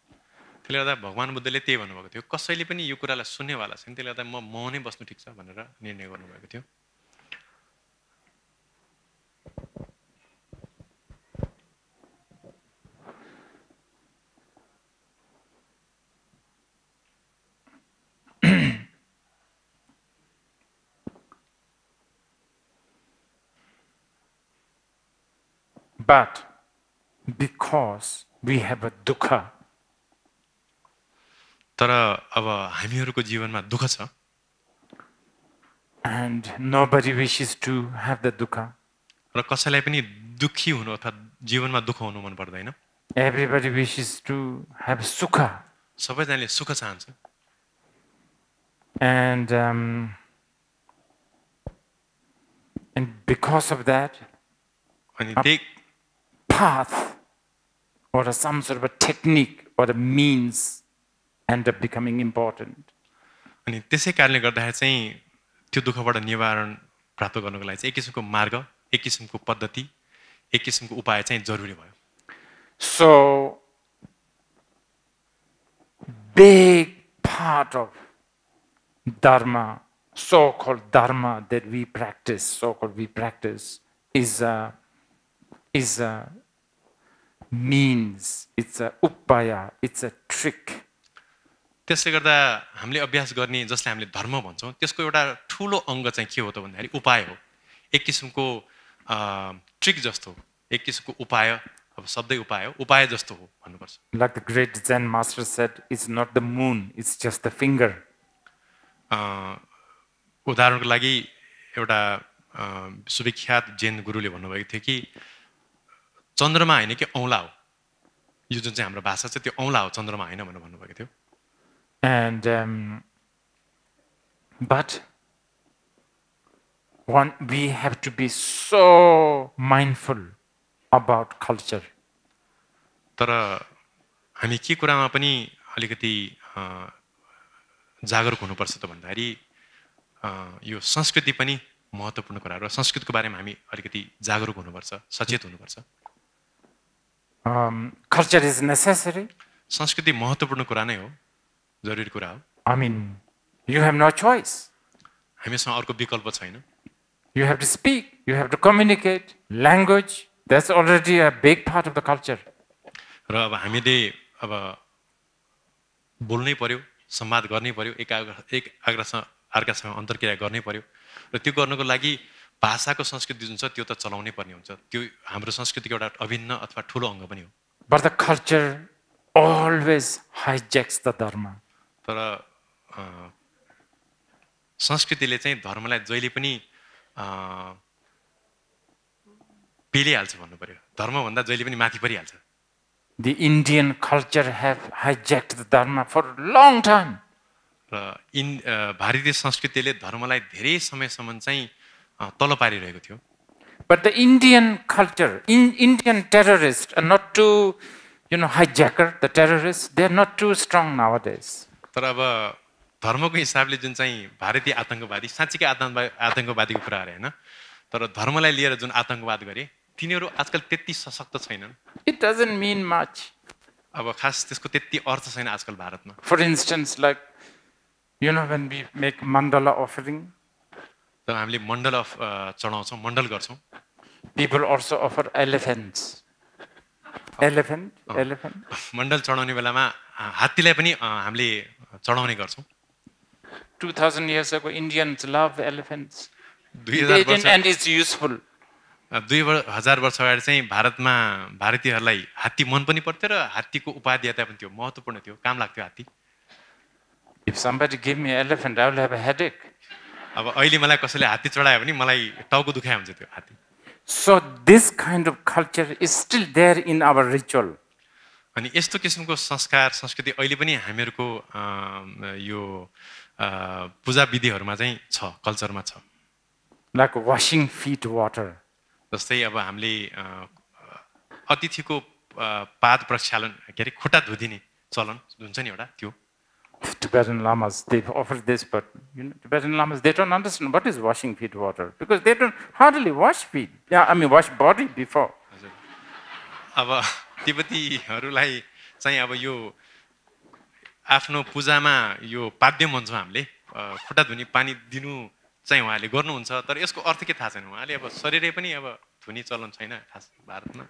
त्यसले गर्दा भगवान बुद्धले त्यही भन्नुभएको थियो, कसैले पनि यो कुरालाई सुन्नेवाला छैन, त्यसले गर्दा म मौनै बस्नु ठिक छ भनेर निर्णय गर्नुभएको थियो। But because we have a dukkha, तर अब हामीहरूको जीवनमा दुःख छ, and nobody wishes to have the dukkha. र कसैलाई पनि दुःखी हुनु अथवा जीवनमा दुःख हुनु मन पर्दैन। Everybody wishes to have sukha. सबैजनाले सुख चाहन्छ। And because of that, अनि a त्यही path or some sort of a technique or a means end up becoming important. अनि त्यसै कारणले गर्दाखेरि चाहिँ त्यो दुःखबाट निवारण प्राप्त गर्नको लागि चाहिँ एक किसिमको मार्ग, एक किसिमको पद्धति, एक किसिमको उपाय चाहिँ जरुरी भयो। So big part of Dharma, so-called Dharma that we practice, is a means, it's a upaya, it's a trick. त्यसले गर्दा हामीले अभ्यास गर्ने जसले हामीले धर्म भन्छौँ त्यसको एउटा ठूलो अङ्ग चाहिँ के हो त भन्दाखेरि उपाय हो। एक किसिमको ट्रिक जस्तो हो, एक किसिमको उपाय, अब शब्दै उपाय हो, उपाय जस्तो हो भन्नुपर्छ। Like the great Zen master said, it's not the moon, it's just the finger. उदाहरणको लागि एउटा सुविख्यात जैन गुरुले भन्नुभएको थियो कि चन्द्रमा हैन कि औँला हो, यो जुन चाहिँ हाम्रो भाषा छ त्यो औँला हो, चन्द्रमा हैन भनेर भन्नुभएको थियो। And but we have to be so mindful about culture. तर हामी के कुरामा पनि अलिकति जागरुक हुनुपर्छ त भन्दाखेरि यो संस्कृति पनि महत्त्वपूर्ण कुरा हो र संस्कृतिको बारेमा हामी अलिकति जागरुक हुनुपर्छ, सचेत हुनुपर्छ। Culture is necessary. संस्कृति महत्त्वपूर्ण कुरा नै हो, जरुरी कुरा हो। I mean, you have no choice. हामीसँग अर्को विकल्प छैन। You have to speak, you have to communicate. Language, that's already a big part of the culture. र अब हामीले अब बोल्नै पर्यो, संवाद गर्नै पर्यो, एक अर्कासँग अन्तर्क्रिया गर्नै पर्यो र त्यो गर्नको लागि भाषाको संस्कृति जुन छ त्यो त चलाउनै पर्ने हुन्छ। त्यो हाम्रो संस्कृतिको एउटा अभिन्न अथवा ठुलो अङ्ग पनि हो। But the culture always hijacks the dharma. तर संस्कृतिले चाहिँ धर्मलाई जहिले पनि पेलिहाल्छ भन्नु पर्यो। धर्मभन्दा जहिले पनि माथि परिहाल्छ। The Indian culture have hijacked the dharma for a long time. र भारतीय संस्कृतिले धर्मलाई धेरै समयसम्म चाहिँ तल पारिरहेको थियो। But the Indian culture, Indian terrorists are not too, hijacker, the terrorists, they are not too strong nowadays. तर अब धर्मको हिसाबले जुन चाहिँ भारतीय आतंकवादी, साँच्चीकै आतंकवादीको कुरा अरे हैन, तर धर्मलाई लिएर जुन आतंकवाद गरे तिनीहरू आजकल त्यति सशक्त छैनन्। It doesn't mean much. अब खास त्यसको त्यति अर्थ छैन आजकल भारतमा। For instance, like, when we make mandala offering, त हामीले मण्डल चढाउँछौँ, मण्डल गर्छौँ। people also offer elephants. Elephant. मण्डल चढाउने बेलामा हात्तीलाई पनि हामीले चढाउने गर्छौँ। 2000 years ago, Indians love elephants. 2000 वर्ष And it's useful. 2000 वर्ष अगाडि चाहिँ भारतमा भारतीयहरूलाई हात्ती मन पनि पर्थ्यो र हात्तीको उपादेयता पनि थियो, महत्त्वपूर्ण थियो, काम लाग्थ्यो हात्ती। If somebody give me an elephant, I will have a headache. अब अहिले मलाई कसैले हात्ती चढायो भने मलाई टाउको दुखाइ हुन्छ त्यो हात्ती। So this kind of culture is still there in our ritual. अनि यस्तो किसिमको संस्कार संस्कृति अहिले पनि हामीहरूको यो पूजा विधिहरूमा चाहिँ छ, कल्चरमा छ। Like washing feet water. जस्तै अब हामीले अतिथिको पाद प्रक्षालन के अरे खुट्टा धुदिने चलन हुन्छ नि एउटा त्यो। Tibetan lamas, they offer this, but Tibetan lamas, they don't understand what is washing feet water because they don't hardly wash feet. Wash body before. अब तिब्बतीहरूलाई चाहिँ अब यो आफ्नो पूजामा यो पाद्य भन्छौँ हामीले, खुट्टा धुने पानी दिनु चाहिँ उहाँले गर्नुहुन्छ, तर यसको अर्थ के थाहा छैन। उहाँले अब शरीरै पनि अब धुने चलन छैन खास भारतमा।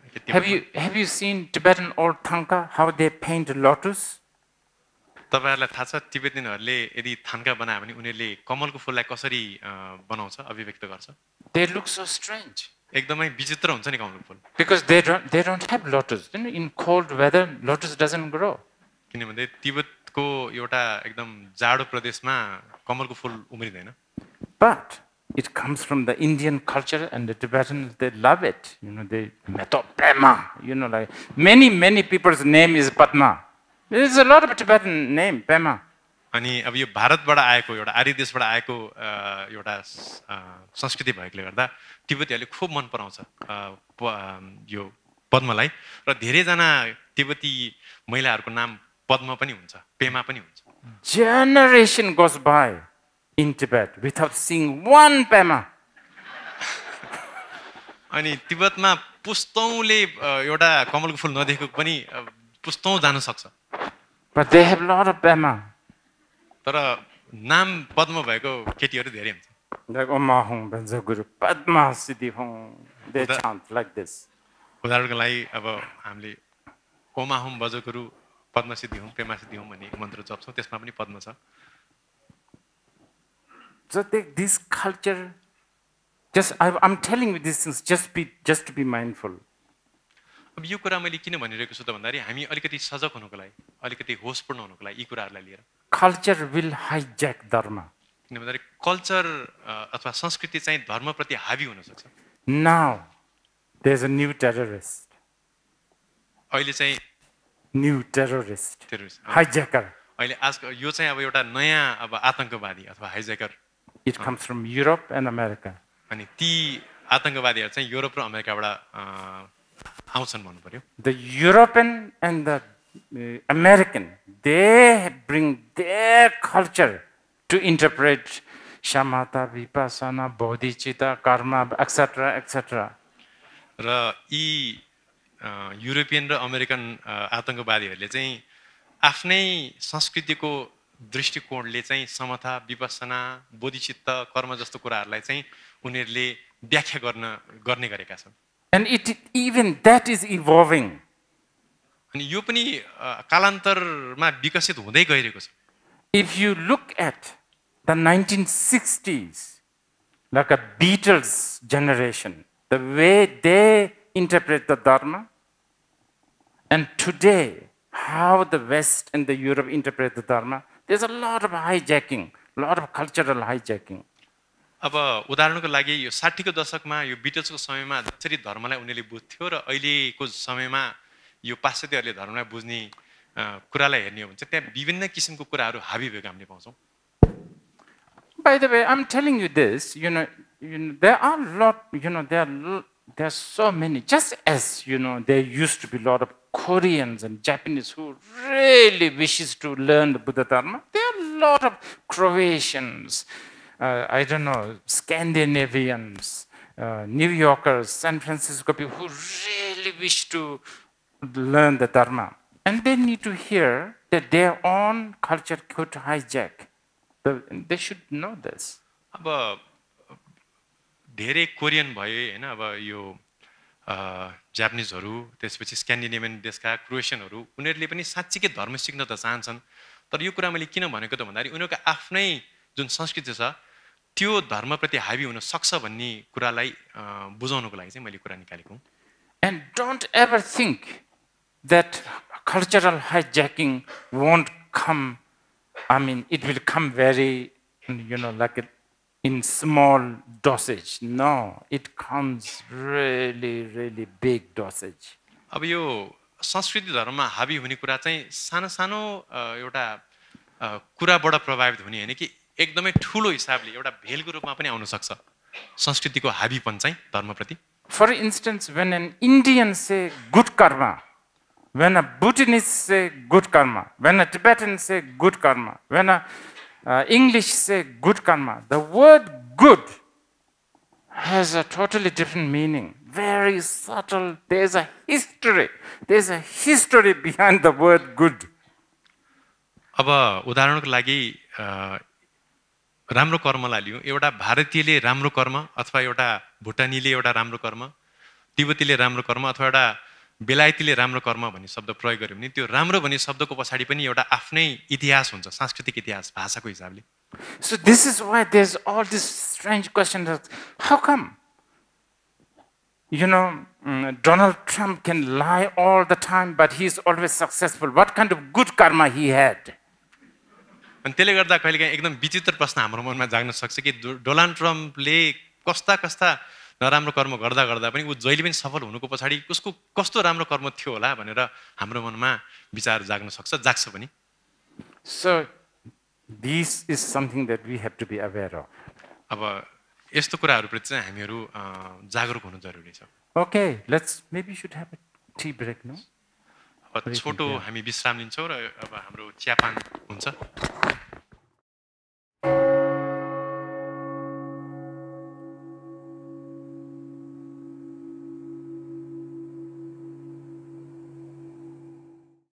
Have you seen Tibetan old thangka, how they paint lotus? तपाईहरुलाई थाहा छ तिब्बतीहरूले यदि थान्का बनायो भने उनीहरूले कमलको फूललाई कसरी बनाउँछ, अभिव्यक्त गर्छ? They look so strange. एकदमै विचित्र हुन्छ नि कमलको फूल। Because they don't have lotus. In cold weather, lotus doesn't grow. किनभने तिब्बतको एउटा एकदम जाडो प्रदेशमा कमलको फूल उम्रिदैन। But it comes from the Indian culture, and the Tibetans, they love it. They Metopema. Like many people's name is Padma. There is a lot of Tibetan name, Pema. अनि अब यो भारतबाट आएको एउटा आर्य देशबाट आएको एउटा संस्कृति भएकोले गर्दा तिब्बतीहरूले खूब मन पराउँछ यो पद्मलाई र धेरैजना तिब्बती महिलाहरूको नाम पद्म पनि हुन्छ, पेमा पनि हुन्छ। Generation goes by in Tibet without seeing one Pema. अनि तिब्बतमा पुस्तौंले एउटा कमलको फूल नदेखेको पनि पुस्तौं जान सक्छ। But they have a lot of Pema. तर नाम पद्म भएको केटीहरू धेरै हुन्छ। Like Omahong Benzaguru Padma Siddhi Hong. They chant like this. उदाहरणको लागि अब हामीले ओमाहुम बजगुरु पद्म सिद्धि हुँ, पेमा सिद्धि हुँ भन्ने मन्त्र जप्छौँ, त्यसमा पनि पद्म छ। So this culture, I'm telling you these things just to be mindful. अब यो कुरा मैले किन भनिरहेको छु त भन्दाखेरि हामी अलिकति सजग हुनुको लागि, अलिकति होसपूर्ण हुनुको लागि यी कुराहरूलाई लिएर। Culture will hijack dharma. किन भन्दाखेरि कल्चर अथवा संस्कृति चाहिँ धर्मप्रति हावी हुन सक्छ। Now there's a new terrorist. अहिले चाहिँ new terrorist. Hijacker. अहिले आज यो चाहिँ अब एउटा नयाँ अब आतंकवादी अथवा हाइज्याकर। It comes from Europe and America. अनि ती आतंकवादीहरू चाहिँ युरोप र अमेरिकाबाट आउँछन् भन्नु पर्यो। The European and the American, they bring their culture to interpret shamatha, vipassana, bodhicitta, karma, etc., etc. र यी युरोपियन र अमेरिकन आतंकवादीहरूले चाहिँ आफ्नै संस्कृतिको दृष्टिकोणले चाहिँ समता विपස්සना बोधिचित्त कर्म जस्तो कुराहरूलाई चाहिँ उनीहरूले व्याख्या गर्ने गरेका छन् And even that is evolving. अनि यो पनि कालान्तरमा विकसित हुँदै गइरहेको छ If you look at the 1960s, like a Beatles generation, the way they interpret the Dharma, and today, how the West and the Europe interpret the Dharma, there's a lot of hijacking, a lot of cultural hijacking. अब उदाहरणको लागि यो 60 को दशकमा यो बिटल्सको समयमा जसरी धर्मलाई उनीहरूले बुझ्थ्यो र अहिलेको समयमा यो पाश्चात्यहरूले धर्मलाई बुझ्ने कुरालाई हेर्ने हो भने चाहिँ त्यहाँ विभिन्न किसिमको कुराहरू हाबी भएको हामीले पाउँछौँ By the way, I'm telling you this, there are a lot, there are so many, just as, there used to be a lot of Koreans and Japanese who really wishes to learn the Buddhadharma. There are a lot of Croatians, I don't know, Scandinavians, New Yorkers, San Francisco people who really wish to learn the Dharma. And they need to hear that their own culture could hijack. They should know this. अब धेरै Korean भयो हैन अब यो जापानिजहरु त्यसपछि Scandinavian देशका क्रोएसियनहरु उनीहरुले पनि साच्चीकै धर्म सिक्न त चाहन्छन् तर यो कुरा मैले किन भनेको त भन्दाखेरि उनीहरुको आफ्नै जुन संस्कृति छ त्यो धर्मप्रति हावी हुन सक्छ भन्ने कुरालाई बुझाउनको लागि चाहिँ मैले कुरा निकालेको हुँ And don't ever think that cultural hijacking won't come. I mean, it will come very, like in small dosage. No, it comes really, really big dosage. अब यो संस्कृति धर्ममा हावी हुने कुरा चाहिँ सानो सानो एउटा कुराबाट प्रभावित हुने हैन कि एकदमै ठूलो हिसाबले एउटा भेलको रूपमा पनि आउन सक्छ संस्कृतिको हावीपन चाहिँ धर्मप्रति For instance, when an Indian say good karma, when a Buddhist say good karma, when a Tibetan say good karma, when a English say good karma, the word good has a totally different meaning, very subtle. There's a history behind the word good. अब उदाहरणको लागि राम्रो कर्मलाई लियौं एउटा भारतीयले राम्रो कर्म अथवा एउटा भुटानीले एउटा राम्रो कर्म तिब्बतीले राम्रो कर्म अथवा एउटा बेलायतीले राम्रो कर्म भन्ने शब्द प्रयोग गर्यो भने त्यो राम्रो भन्ने शब्दको पछाडी पनि एउटा आफ्नै इतिहास हुन्छ सांस्कृतिक इतिहास भाषाको हिसाबले So this is why there's all this strange question that how come Donald Trump can lie all the time but he's always successful. What kind of good karma he had? अनि त्यसले गर्दा कहिलेकाहीँ एकदम विचित्र प्रश्न हाम्रो मनमा जाग्न सक्छ कि डोनाल्ड ट्रम्पले कस्ता नराम्रो कर्म गर्दा गर्दा पनि उ जहिले पनि सफल हुनुको पछाडी उसको कस्तो राम्रो कर्म थियो होला भनेर हाम्रो मनमा विचार जाग्न सक्छ जाग्छ पनि So this is something that we have to be aware of. अब यस्तो कुराहरुप्रति चाहिँ हामीहरु जागरुक हुनु जरुरी छ Okay, maybe we should have a tea break, no? अब छोटो हामी विश्राम लिन्छौं र अब हाम्रो चियापान हुन्छ